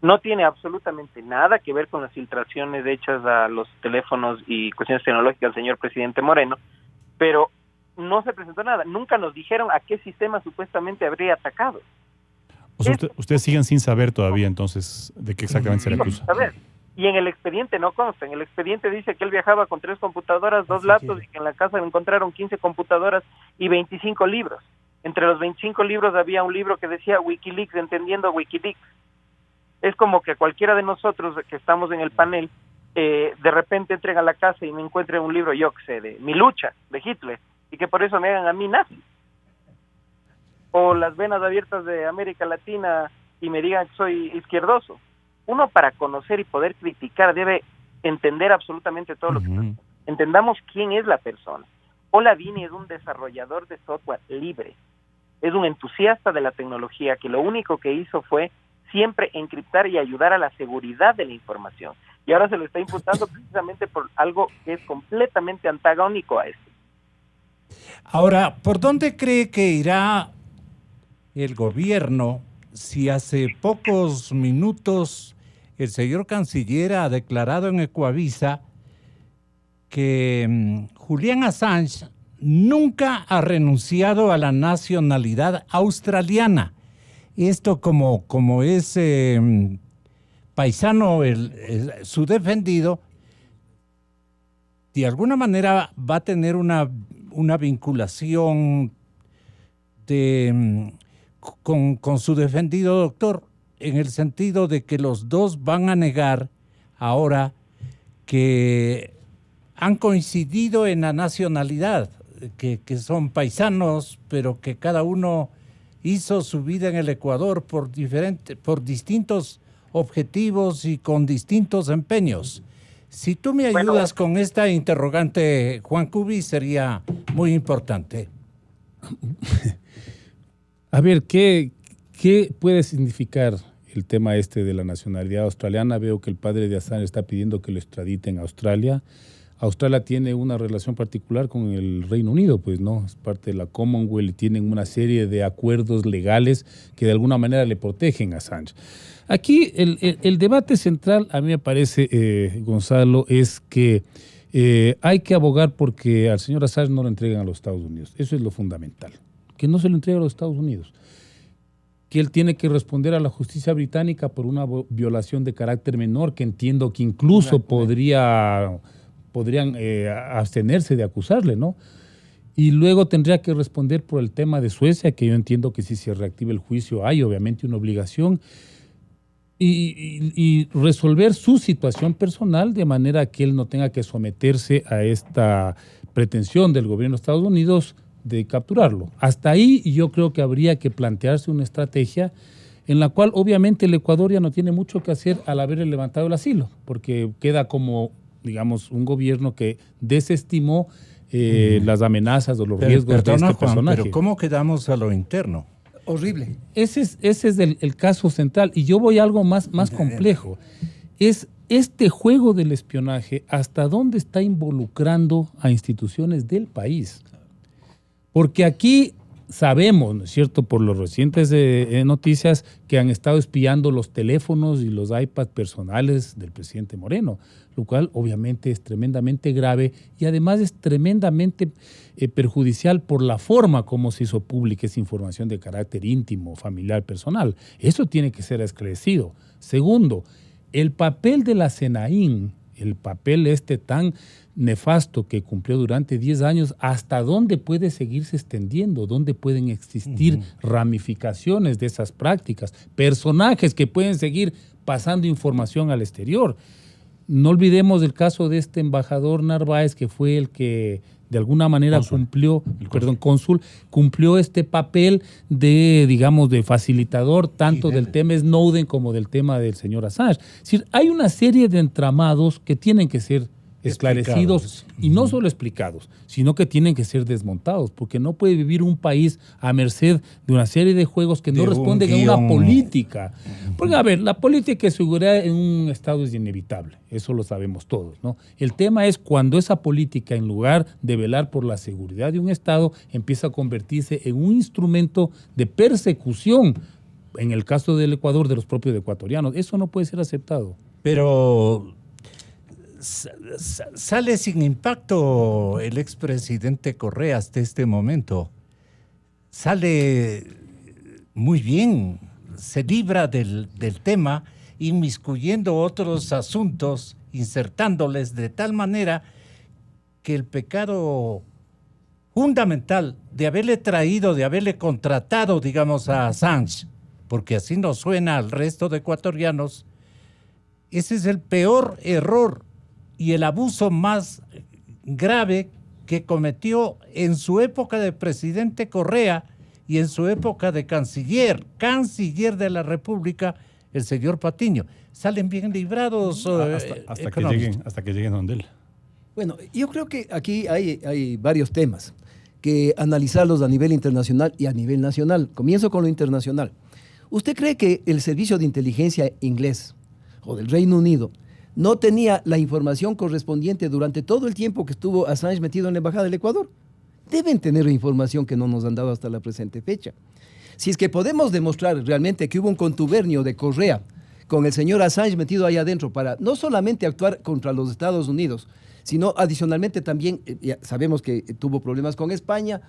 No tiene absolutamente nada que ver con las filtraciones hechas a los teléfonos y cuestiones tecnológicas del señor presidente Moreno, pero no se presentó nada. Nunca nos dijeron a qué sistema supuestamente habría atacado. O sea, ustedes siguen sin saber todavía entonces de qué exactamente se le acusa. A ver, y en el expediente no consta. En el expediente dice que él viajaba con 3 computadoras, 2 laptops y que en la casa encontraron 15 computadoras y 25 libros. Entre los 25 libros había un libro que decía Wikileaks, entendiendo Wikileaks. Es como que cualquiera de nosotros que estamos en el panel, de repente entren a la casa y me encuentren un libro, yo que sé, de Mi lucha, de Hitler, y que por eso me hagan a mí nazi. O Las venas abiertas de América Latina y me digan que soy izquierdoso. Uno, para conocer y poder criticar, debe entender absolutamente todo lo que pasa. Entendamos quién es la persona. Olavini es un desarrollador de software libre. Es un entusiasta de la tecnología que lo único que hizo fue siempre encriptar y ayudar a la seguridad de la información. Y ahora se lo está imputando precisamente por algo que es completamente antagónico a esto. Ahora, ¿por dónde cree que irá el gobierno si hace pocos minutos el señor canciller ha declarado en Ecuavisa que Julian Assange nunca ha renunciado a la nacionalidad australiana? Esto como es paisano, su defendido, de alguna manera va a tener una vinculación con su defendido doctor, en el sentido de que los dos van a negar ahora que han coincidido en la nacionalidad, que son paisanos, pero que cada uno hizo su vida en el Ecuador por distintos objetivos y con distintos empeños. Si tú me ayudas con esta interrogante, Juan Cubi, sería muy importante. A ver, ¿qué puede significar el tema este de la nacionalidad australiana? Veo que el padre de Assange está pidiendo que lo extraditen a Australia. Australia tiene una relación particular con el Reino Unido, pues, ¿no? Es parte de la Commonwealth y tienen una serie de acuerdos legales que de alguna manera le protegen a Assange. Aquí el debate central, a mí me parece, Gonzalo, es que hay que abogar porque al señor Assange no lo entreguen a los Estados Unidos. Eso es lo fundamental, que no se lo entreguen a los Estados Unidos. Que él tiene que responder a la justicia británica por una violación de carácter menor, que entiendo que incluso podrían abstenerse de acusarle, ¿no? Y luego tendría que responder por el tema de Suecia, que yo entiendo que si se reactiva el juicio hay obviamente una obligación, y resolver su situación personal de manera que él no tenga que someterse a esta pretensión del gobierno de Estados Unidos de capturarlo. Hasta ahí yo creo que habría que plantearse una estrategia en la cual obviamente el Ecuador ya no tiene mucho que hacer al haber levantado el asilo, porque queda como, digamos, un gobierno que desestimó las amenazas o los riesgos de este personaje. Pero ¿cómo quedamos a lo interno? Horrible. Ese es el caso central. Y yo voy a algo más complejo. Es este juego del espionaje, hasta dónde está involucrando a instituciones del país. Porque aquí sabemos, ¿no es cierto?, por los recientes noticias, que han estado espiando los teléfonos y los iPads personales del presidente Moreno, lo cual obviamente es tremendamente grave y además es tremendamente perjudicial por la forma como se hizo pública esa información de carácter íntimo, familiar, personal. Eso tiene que ser esclarecido. Segundo, el papel de la SENAIN, el papel tan nefasto que cumplió durante 10 años, ¿hasta dónde puede seguirse extendiendo? ¿Dónde pueden existir ramificaciones de esas prácticas? Personajes que pueden seguir pasando información al exterior. No olvidemos el caso de este embajador Narváez, que fue el que de alguna manera cumplió este papel de, digamos, de facilitador tanto del tema Snowden como del tema del señor Assange. Es decir, hay una serie de entramados que tienen que ser esclarecidos y no solo explicados, sino que tienen que ser desmontados, porque no puede vivir un país a merced de una serie de juegos que no responden a una política. Porque, a ver, la política de seguridad en un Estado es inevitable, eso lo sabemos todos, ¿no? El tema es cuando esa política, en lugar de velar por la seguridad de un Estado, empieza a convertirse en un instrumento de persecución, en el caso del Ecuador, de los propios ecuatorianos. Eso no puede ser aceptado. Pero sale sin impacto el expresidente Correa hasta este momento. Sale muy bien, se libra del tema, inmiscuyendo otros asuntos, insertándoles de tal manera que el pecado fundamental de haberle traído, de haberle contratado, digamos, a Assange, porque así nos suena al resto de ecuatorianos, ese es el peor error y el abuso más grave que cometió en su época de presidente Correa y en su época de canciller de la República, el señor Patiño. Salen bien librados hasta que lleguen donde él. Bueno, yo creo que aquí hay varios temas que analizarlos a nivel internacional y a nivel nacional. Comienzo con lo internacional. ¿Usted cree que el servicio de inteligencia inglés o del Reino Unido no tenía la información correspondiente durante todo el tiempo que estuvo Assange metido en la Embajada del Ecuador? Deben tener información que no nos han dado hasta la presente fecha. Si es que podemos demostrar realmente que hubo un contubernio de Correa con el señor Assange metido ahí adentro para no solamente actuar contra los Estados Unidos, sino adicionalmente también, ya sabemos que tuvo problemas con España,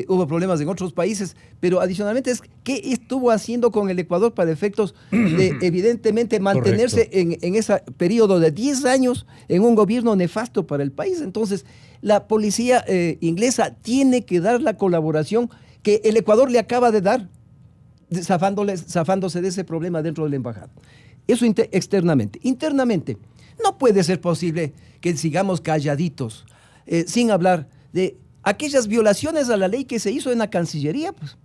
hubo problemas en otros países, pero adicionalmente es qué estuvo haciendo con el Ecuador para efectos de evidentemente mantenerse en ese periodo de 10 años en un gobierno nefasto para el país. Entonces, la policía inglesa tiene que dar la colaboración que el Ecuador le acaba de dar, zafándose de ese problema dentro de la embajada. Eso externamente. Internamente, no puede ser posible que sigamos calladitos, sin hablar de aquellas violaciones a la ley que se hizo en la Cancillería. Pues.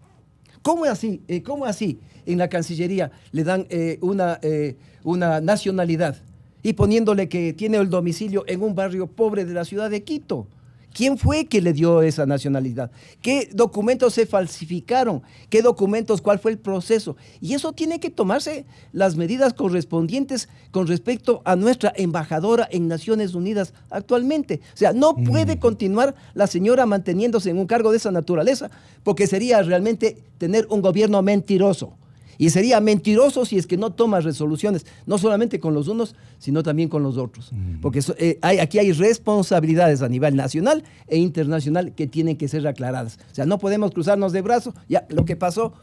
¿Cómo así? ¿Cómo así en la Cancillería le dan una nacionalidad y poniéndole que tiene el domicilio en un barrio pobre de la ciudad de Quito? ¿Quién fue que le dio esa nacionalidad? ¿Qué documentos se falsificaron? ¿Qué documentos? ¿Cuál fue el proceso? Y eso tiene que tomarse las medidas correspondientes con respecto a nuestra embajadora en Naciones Unidas actualmente. O sea, no puede continuar la señora manteniéndose en un cargo de esa naturaleza, porque sería realmente tener un gobierno mentiroso. Y sería mentiroso si es que no toma resoluciones, no solamente con los unos, sino también con los otros. Porque aquí hay responsabilidades a nivel nacional e internacional que tienen que ser aclaradas. O sea, no podemos cruzarnos de brazos. Ya lo que pasó,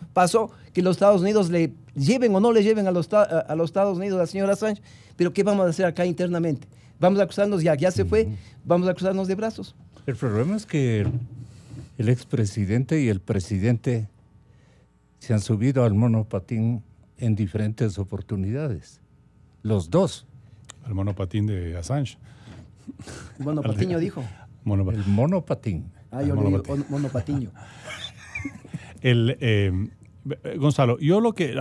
que los Estados Unidos le lleven o no le lleven a los Estados Unidos a la señora Assange. Pero ¿qué vamos a hacer acá internamente? Vamos a cruzarnos, ya se fue, vamos a cruzarnos de brazos. El problema es que el expresidente y el presidente se han subido al monopatín en diferentes oportunidades. Los dos. El monopatín de Assange. El monopatiño dijo. El monopatín. Ah, yo le digo monopatiño. Gonzalo, yo lo que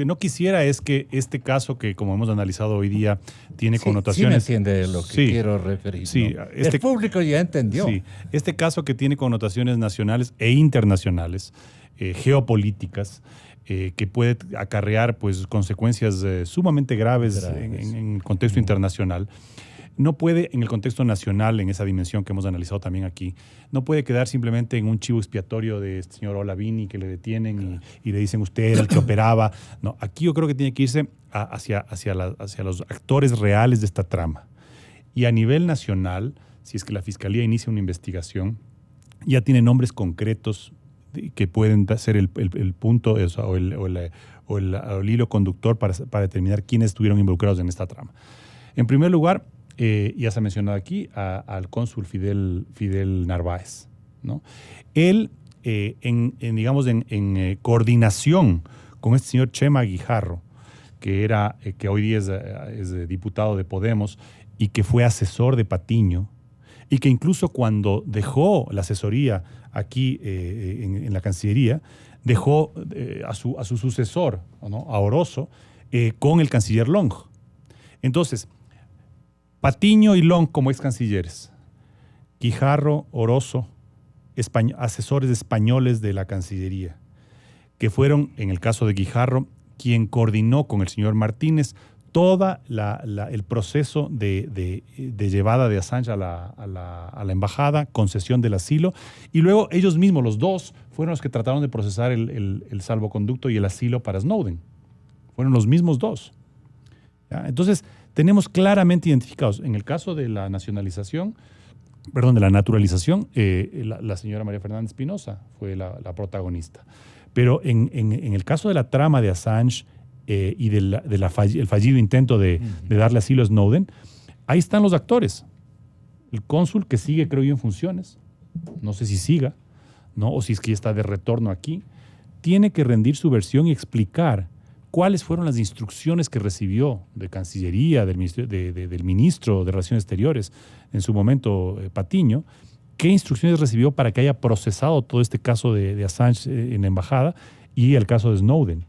no quisiera es que este caso que, como hemos analizado hoy día, tiene connotaciones. Sí me entiende lo que quiero referir. Sí, ¿no? El público ya entendió. Sí, este caso que tiene connotaciones nacionales e internacionales, geopolíticas, que puede acarrear pues, consecuencias sumamente graves. En el contexto internacional. No puede, en el contexto nacional, en esa dimensión que hemos analizado también aquí, no puede quedar simplemente en un chivo expiatorio de este señor Olavini que le detienen y le dicen usted era el que operaba. No, aquí yo creo que tiene que irse hacia los actores reales de esta trama. Y a nivel nacional, si es que la Fiscalía inicia una investigación, ya tiene nombres concretos que pueden ser el punto o el hilo conductor para determinar quiénes estuvieron involucrados en esta trama. En primer lugar, ya se ha mencionado aquí al cónsul Fidel Narváez, ¿no? Él, en coordinación con este señor Chema Guijarro, que hoy día es diputado de Podemos y que fue asesor de Patiño, y que incluso cuando dejó la asesoría aquí en la Cancillería, dejó a su sucesor, ¿no? A Orozco, con el canciller Long. Entonces, Patiño y Long como ex cancilleres, Guijarro, Orozco, asesores españoles de la Cancillería, que fueron, en el caso de Guijarro, quien coordinó con el señor Martínez todo el proceso de llevada de Assange a la embajada, concesión del asilo, y luego ellos mismos, los dos, fueron los que trataron de procesar el salvoconducto y el asilo para Snowden. Fueron los mismos dos. ¿Ya? Entonces, tenemos claramente identificados, en el caso de la naturalización, la señora María Fernanda Espinosa fue la protagonista. Pero en el caso de la trama de Assange y el fallido intento de darle asilo a Snowden, ahí están los actores. El cónsul, que sigue, creo yo, en funciones, no sé si siga, ¿no? O si es que ya está de retorno aquí, tiene que rendir su versión y explicar cuáles fueron las instrucciones que recibió de Cancillería, del ministro de Relaciones Exteriores, en su momento Patiño, qué instrucciones recibió para que haya procesado todo este caso de Assange en la embajada y el caso de Snowden,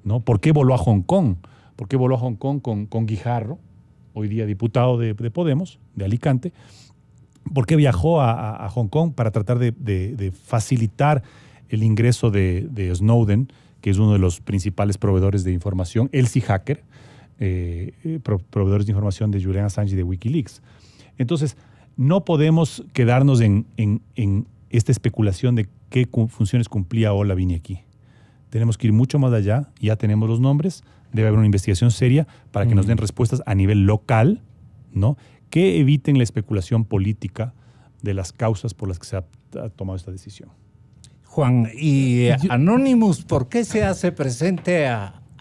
¿no? ¿Por qué voló a Hong Kong? ¿Por qué voló a Hong Kong con Guijarro, hoy día diputado de Podemos, de Alicante? ¿Por qué viajó a Hong Kong para tratar de facilitar el ingreso de Snowden, que es uno de los principales proveedores de información, Elsie Hacker, proveedores de información de Julian Assange y de Wikileaks? Entonces, no podemos quedarnos en esta especulación de qué funciones cumplía Olavini aquí. Tenemos que ir mucho más allá, ya tenemos los nombres, debe haber una investigación seria para que nos den respuestas a nivel local, ¿no? Que eviten la especulación política de las causas por las que se ha tomado esta decisión. Juan, y Anonymous, ¿por qué se hace presente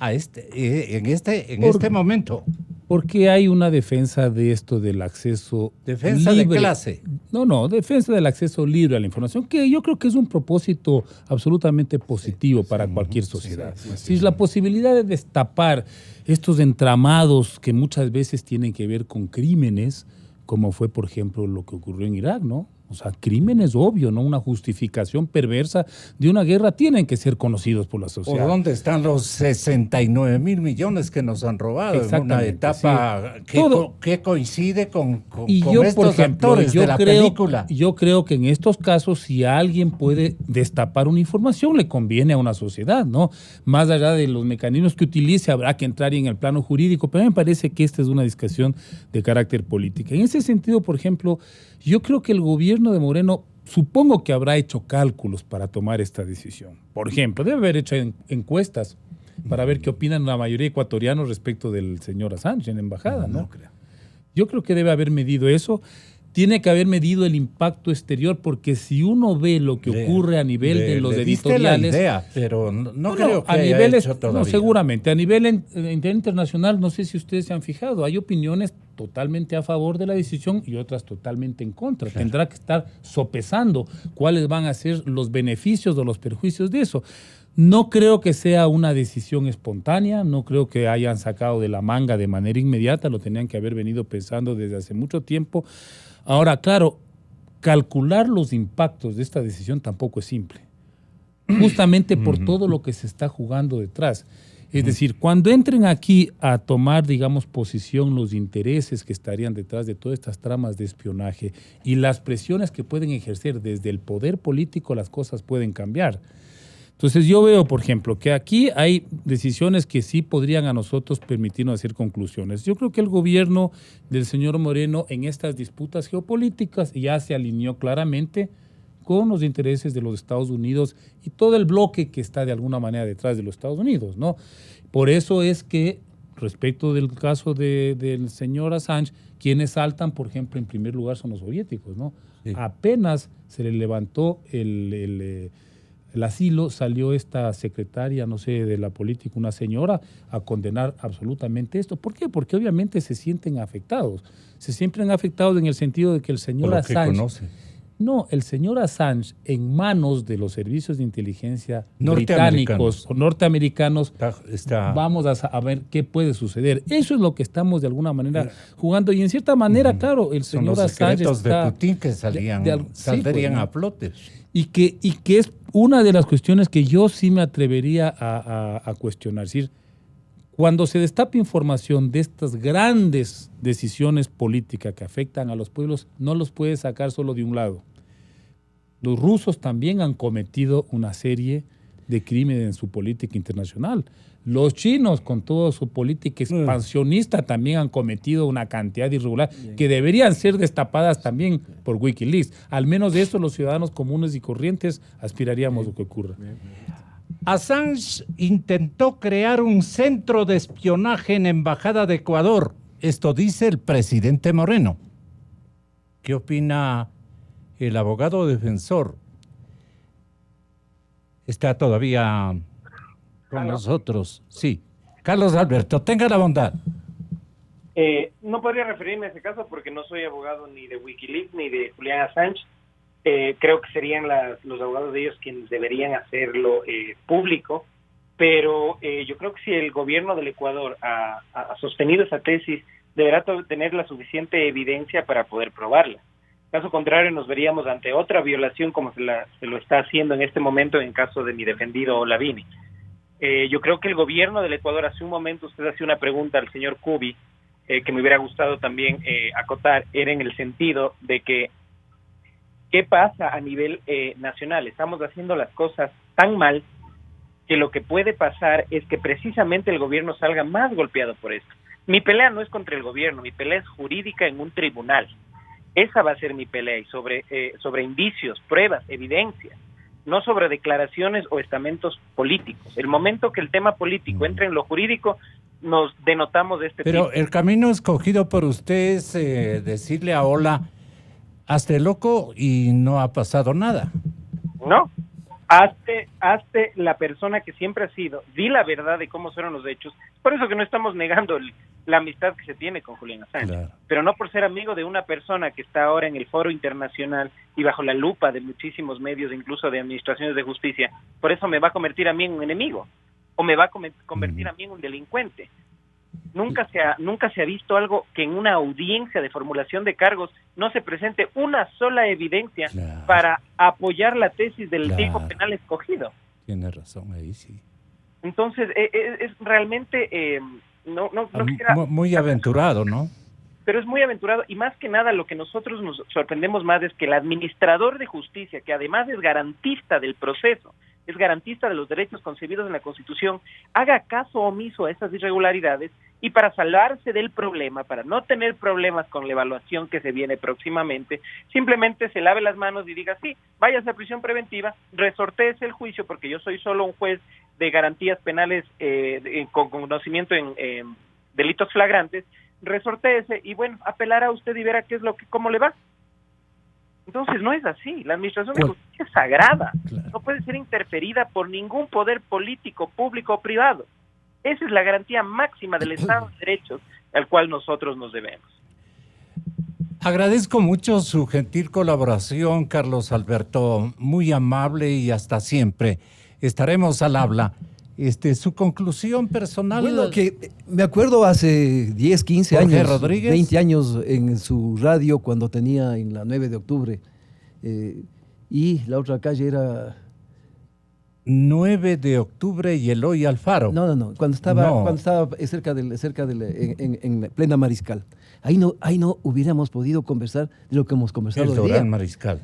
en este momento? Porque hay una defensa de esto del acceso ¿Defensa libre. de clase? No, defensa del acceso libre a la información, que yo creo que es un propósito absolutamente positivo para cualquier sociedad. Si la posibilidad de destapar estos entramados que muchas veces tienen que ver con crímenes, como fue, por ejemplo, lo que ocurrió en Irak, ¿no? O sea, crímenes obvio, ¿no? Una justificación perversa de una guerra tienen que ser conocidos por la sociedad. ¿Por dónde están los 69,000 millones que nos han robado en una etapa que coincide con estos actores de la película? Yo creo que en estos casos, si alguien puede destapar una información, le conviene a una sociedad, ¿no? Más allá de los mecanismos que utilice, habrá que entrar en el plano jurídico, pero a mí me parece que esta es una discusión de carácter político. En ese sentido, por ejemplo, yo creo que el gobierno de Moreno, supongo que habrá hecho cálculos para tomar esta decisión. Por ejemplo, debe haber hecho encuestas para ver qué opinan la mayoría de ecuatorianos respecto del señor Assange en la embajada, ¿no? Yo creo que debe haber medido eso. Tiene que haber medido el impacto exterior, porque si uno ve lo que ocurre a nivel de los editoriales... La idea, pero no creo que a haya niveles, hecho todavía. No, seguramente. A nivel internacional, no sé si ustedes se han fijado, hay opiniones totalmente a favor de la decisión y otras totalmente en contra. Claro. Tendrá que estar sopesando cuáles van a ser los beneficios o los perjuicios de eso. No creo que sea una decisión espontánea, no creo que hayan sacado de la manga de manera inmediata, lo tenían que haber venido pensando desde hace mucho tiempo. Ahora, claro, calcular los impactos de esta decisión tampoco es simple, justamente por todo lo que se está jugando detrás. Es decir, cuando entren aquí a tomar, digamos, posición los intereses que estarían detrás de todas estas tramas de espionaje y las presiones que pueden ejercer desde el poder político, las cosas pueden cambiar. Entonces yo veo, por ejemplo, que aquí hay decisiones que sí podrían a nosotros permitirnos hacer conclusiones. Yo creo que el gobierno del señor Moreno en estas disputas geopolíticas ya se alineó claramente con los intereses de los Estados Unidos y todo el bloque que está de alguna manera detrás de los Estados Unidos, ¿no? Por eso es que, respecto del caso del señor Assange, quienes saltan, por ejemplo, en primer lugar son los soviéticos, ¿no? Sí. Apenas se le levantó el asilo, salió esta secretaria, no sé, de la política, una señora, a condenar absolutamente esto. ¿Por qué? Porque obviamente se sienten afectados. Se sienten afectados en el sentido de que el señor Assange... No, el señor Assange, en manos de los servicios de inteligencia británicos o norteamericanos, vamos a ver qué puede suceder. Eso es lo que estamos de alguna manera jugando. Y en cierta manera, claro, el señor Assange... Son los secretos de Putin que saldrían a flote. Y que es una de las cuestiones que yo sí me atrevería a cuestionar. Es decir, cuando se destape información de estas grandes decisiones políticas que afectan a los pueblos, no los puede sacar solo de un lado. Los rusos también han cometido una serie de crímenes en su política internacional. Los chinos, con toda su política expansionista, también han cometido una cantidad de irregularidades que deberían ser destapadas también por Wikileaks. Al menos de eso los ciudadanos comunes y corrientes aspiraríamos a que ocurra. Assange intentó crear un centro de espionaje en la Embajada de Ecuador. Esto dice el presidente Moreno. ¿Qué opina el abogado defensor? Está todavía con nosotros. Sí. Carlos Alberto, tenga la bondad. No podría referirme a ese caso porque no soy abogado ni de Wikileaks ni de Julian Assange. Creo que serían los abogados de ellos quienes deberían hacerlo público, pero yo creo que si el gobierno del Ecuador ha sostenido esa tesis, deberá tener la suficiente evidencia para poder probarla. Caso contrario, nos veríamos ante otra violación como se lo está haciendo en este momento en caso de mi defendido Olavini. Yo creo que el gobierno del Ecuador, hace un momento usted hacía una pregunta al señor Kubi, que me hubiera gustado también acotar, era en el sentido de que ¿qué pasa a nivel nacional? Estamos haciendo las cosas tan mal que lo que puede pasar es que precisamente el gobierno salga más golpeado por esto. Mi pelea no es contra el gobierno, mi pelea es jurídica en un tribunal. Esa va a ser mi pelea, y sobre indicios, pruebas, evidencias, no sobre declaraciones o estamentos políticos. El momento que el tema político entre en lo jurídico, nos denotamos de este Pero tipo. el camino escogido por usted es decirle a Ola, hazte loco y no ha pasado nada. No, hazte la persona que siempre has sido, di la verdad de cómo fueron los hechos. Por eso que no estamos negando la amistad que se tiene con Julian Assange, claro. Pero no por ser amigo de una persona que está ahora en el foro internacional y bajo la lupa de muchísimos medios, incluso de administraciones de justicia, por eso me va a convertir a mí en un enemigo, o me va a convertir a mí en un delincuente. Nunca se ha visto algo que en una audiencia de formulación de cargos no se presente una sola evidencia para apoyar la tesis del tipo penal escogido. Tiene razón, ahí sí. Entonces, es realmente... muy aventurado, ¿no? Pero es muy aventurado, y más que nada lo que nosotros nos sorprendemos más es que el administrador de justicia, que además es garantista del proceso, es garantista de los derechos concebidos en la Constitución, haga caso omiso a esas irregularidades, y para salvarse del problema, para no tener problemas con la evaluación que se viene próximamente, simplemente se lave las manos y diga, sí, váyase a prisión preventiva, resortéese el juicio, porque yo soy solo un juez de garantías penales con conocimiento en delitos flagrantes, resortéese y bueno, apelará a usted y verá cómo le va. Entonces no es así, la administración de justicia es sagrada, no puede ser interferida por ningún poder político, público o privado. Esa es la garantía máxima del Estado de Derechos al cual nosotros nos debemos. Agradezco mucho su gentil colaboración, Carlos Alberto, muy amable y hasta siempre. Estaremos al habla. Su conclusión personal. Bueno, que me acuerdo hace 10, 15 Jorge años, Rodríguez. 20 años en su radio cuando tenía en la 9 de octubre y la otra calle era... 9 de octubre y Eloy Alfaro. No, cuando estaba cerca en plena Mariscal. Ahí no hubiéramos podido conversar de lo que hemos conversado hoy día. Dorán Mariscal.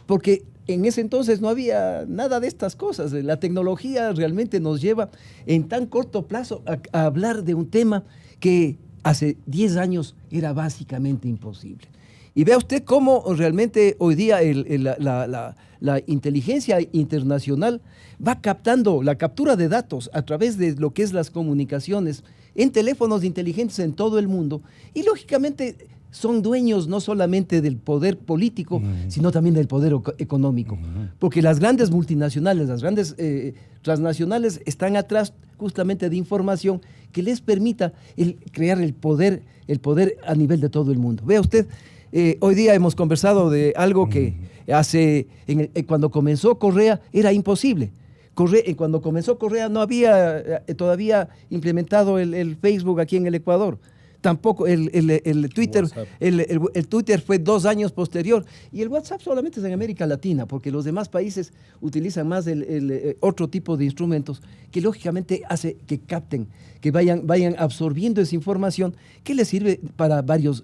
Porque en ese entonces no había nada de estas cosas. La tecnología realmente nos lleva en tan corto plazo a hablar de un tema que hace 10 años era básicamente imposible. Y vea usted cómo realmente hoy día la inteligencia internacional va captando la captura de datos a través de lo que es las comunicaciones en teléfonos inteligentes en todo el mundo y lógicamente son dueños no solamente del poder político, sino también del poder económico. Porque las grandes multinacionales, las grandes transnacionales están atrás justamente de información que les permita crear el poder a nivel de todo el mundo. Vea usted, hoy día hemos conversado de algo que cuando comenzó Correa era imposible. Cuando comenzó Correa no había todavía implementado el Facebook aquí en el Ecuador. Tampoco el Twitter, el Twitter fue 2 años posterior y el WhatsApp solamente es en América Latina porque los demás países utilizan más otro tipo de instrumentos que lógicamente hace que capten, que vayan absorbiendo esa información que les sirve para varios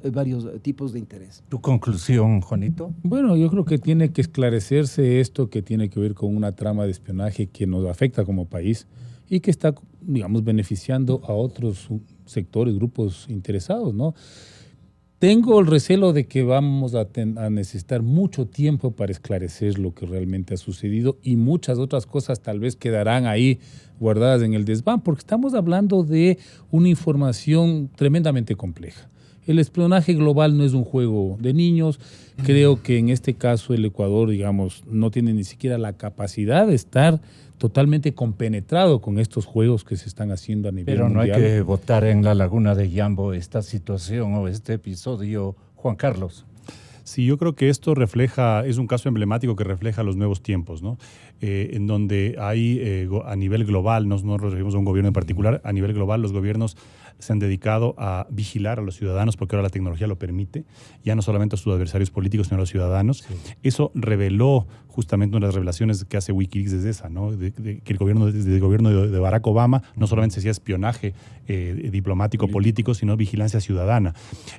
tipos de interés. ¿Tu conclusión, Juanito? Bueno, yo creo que tiene que esclarecerse esto que tiene que ver con una trama de espionaje que nos afecta como país y que está, digamos, beneficiando a otros sectores, grupos interesados, ¿no? Tengo el recelo de que vamos a necesitar mucho tiempo para esclarecer lo que realmente ha sucedido y muchas otras cosas tal vez quedarán ahí guardadas en el desván, porque estamos hablando de una información tremendamente compleja. El espionaje global no es un juego de niños. Creo que en este caso el Ecuador, digamos, no tiene ni siquiera la capacidad de estar totalmente compenetrado con estos juegos que se están haciendo a nivel mundial. Pero no hay que votar en la laguna de Yambo esta situación o este episodio, Juan Carlos. Sí, yo creo que esto es un caso emblemático que refleja los nuevos tiempos, ¿no? En donde hay a nivel global, no nos referimos a un gobierno en particular, a nivel global los gobiernos se han dedicado a vigilar a los ciudadanos porque ahora la tecnología lo permite, ya no solamente a sus adversarios políticos, sino a los ciudadanos. Sí. Eso reveló justamente una de las revelaciones que hace Wikileaks desde esa, ¿no? De que desde el gobierno de Barack Obama no solamente se hacía espionaje diplomático, político, sino vigilancia ciudadana.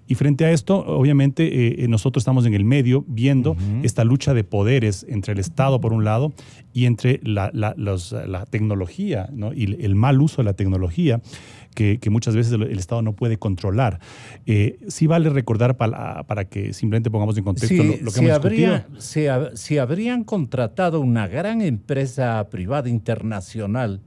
Y frente a esto, obviamente, nosotros estamos en el medio viendo esta lucha de poderes entre el Estado, por un lado, y entre la tecnología, ¿no? Y el mal uso de la tecnología, que muchas veces el Estado no puede controlar. Sí vale recordar para que simplemente pongamos en contexto lo que hemos discutido. Si habrían contratado una gran empresa privada internacional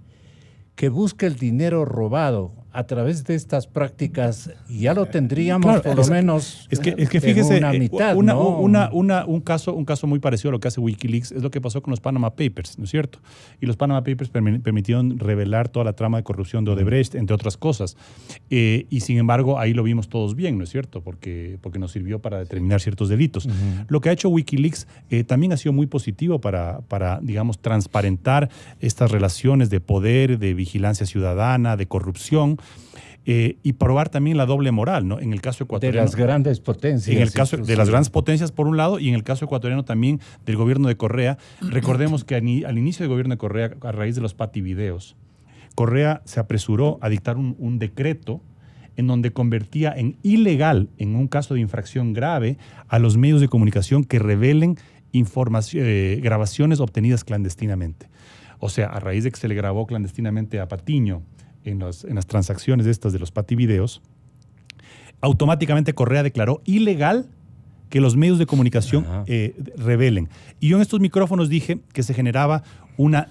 que busque el dinero robado a través de estas prácticas, ya lo tendríamos claro, por lo menos es que fíjese, una mitad, un caso muy parecido a lo que hace Wikileaks es lo que pasó con los Panama Papers, ¿no es cierto? Y los Panama Papers permitieron revelar toda la trama de corrupción de Odebrecht, entre otras cosas. Y sin embargo, ahí lo vimos todos bien, ¿no es cierto? Porque nos sirvió para determinar ciertos delitos. Lo que ha hecho Wikileaks también ha sido muy positivo para, digamos, transparentar estas relaciones de poder, de vigilancia ciudadana, de corrupción. Y probar también la doble moral, ¿no? En el caso ecuatoriano. De las grandes potencias. En el caso de las grandes potencias, por un lado, y en el caso ecuatoriano también del gobierno de Correa. Recordemos que al inicio del gobierno de Correa, a raíz de los pativideos, Correa se apresuró a dictar un decreto en donde convertía en ilegal, en un caso de infracción grave, a los medios de comunicación que revelen grabaciones obtenidas clandestinamente. O sea, a raíz de que se le grabó clandestinamente a Patiño en las transacciones estas de los pativideos, automáticamente Correa declaró ilegal que los medios de comunicación revelen. Y yo en estos micrófonos dije que se generaba una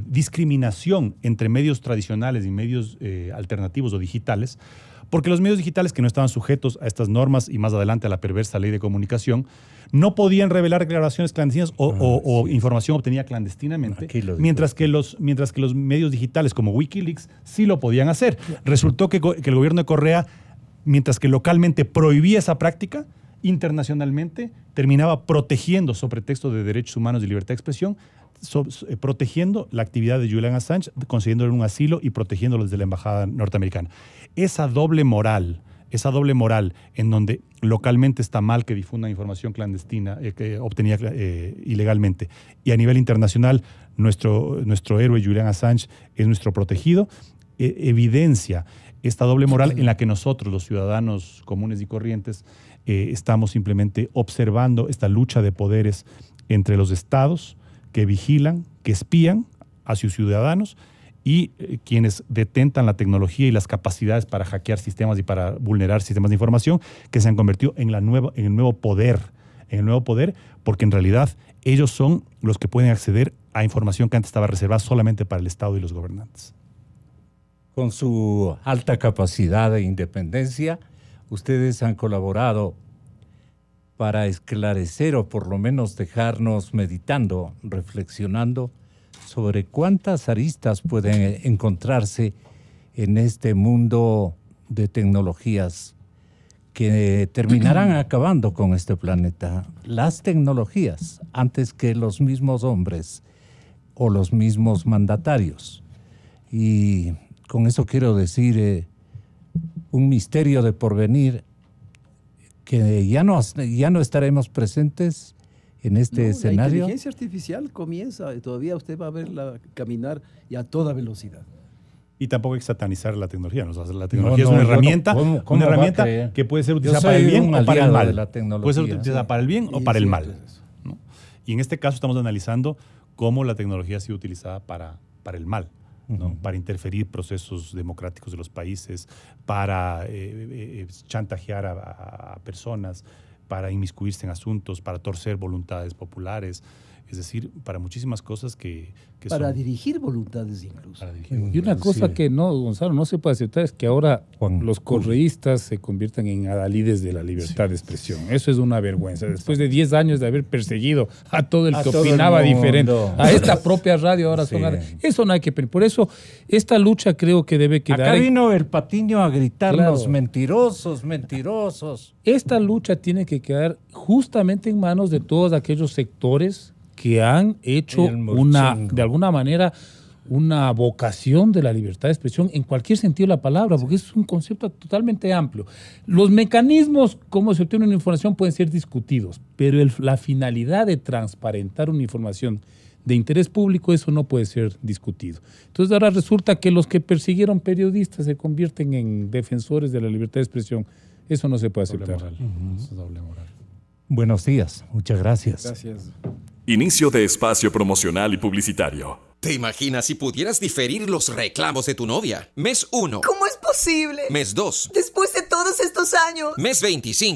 discriminación entre medios tradicionales y medios alternativos o digitales, porque los medios digitales que no estaban sujetos a estas normas y más adelante a la perversa ley de comunicación no podían revelar declaraciones clandestinas o información obtenida clandestinamente, mientras que los medios digitales como Wikileaks sí lo podían hacer. Resultó que el gobierno de Correa, mientras que localmente prohibía esa práctica, internacionalmente terminaba protegiendo, sobre pretexto de derechos humanos y libertad de expresión, protegiendo la actividad de Julian Assange, concediéndole un asilo y protegiéndolo desde la embajada norteamericana. Esa doble moral en donde localmente está mal que difundan información clandestina que obtenía ilegalmente, y a nivel internacional nuestro héroe Julian Assange es nuestro protegido, evidencia esta doble moral en la que nosotros, los ciudadanos comunes y corrientes, estamos simplemente observando esta lucha de poderes entre los estados que vigilan, que espían a sus ciudadanos y quienes detentan la tecnología y las capacidades para hackear sistemas y para vulnerar sistemas de información, que se han convertido en el nuevo poder, porque en realidad ellos son los que pueden acceder a información que antes estaba reservada solamente para el Estado y los gobernantes. Con su alta capacidad e independencia, ustedes han colaborado para esclarecer o por lo menos dejarnos meditando, reflexionando sobre cuántas aristas pueden encontrarse en este mundo de tecnologías que terminarán acabando con este planeta. Las tecnologías, antes que los mismos hombres o los mismos mandatarios. Y con eso quiero decir un misterio de porvenir, que ya no estaremos presentes en este escenario. La inteligencia artificial comienza, todavía usted va a verla caminar y a toda velocidad. Y tampoco hay que satanizar la tecnología. ¿No? O sea, la tecnología es una herramienta, que puede ser utilizada para el bien o para el mal. Puede ser utilizada para el bien o para el mal, ¿no? Y en este caso estamos analizando cómo la tecnología ha sido utilizada para el mal, ¿no? Para interferir procesos democráticos de los países, para chantajear a personas, para inmiscuirse en asuntos, para torcer voluntades populares, es decir, para muchísimas cosas que para dirigir voluntades incluso. Y una cosa que no, Gonzalo, no se puede aceptar es que ahora los correístas se conviertan en adalides de la libertad de expresión. Eso es una vergüenza. Después de 10 años de haber perseguido a todo el que opinaba diferente, a esta propia radio ahora son... Eso no hay que... Por eso, esta lucha creo que debe quedar... Acá vino el Patiño a gritarnos mentirosos, mentirosos. Esta lucha tiene que quedar justamente en manos de todos aquellos sectores que han hecho de alguna manera una vocación de la libertad de expresión en cualquier sentido de la palabra, porque es un concepto totalmente amplio. Los mecanismos, cómo se obtiene una información, pueden ser discutidos, pero la finalidad de transparentar una información de interés público, eso no puede ser discutido. Entonces ahora resulta que los que persiguieron periodistas se convierten en defensores de la libertad de expresión. Eso no se puede aceptar. Eso es doble moral. Buenos días, muchas gracias. Gracias. Inicio de espacio promocional y publicitario. ¿Te imaginas si pudieras diferir los reclamos de tu novia? Mes 1. ¿Cómo es posible? Mes 2. Después de todos estos años. Mes 25.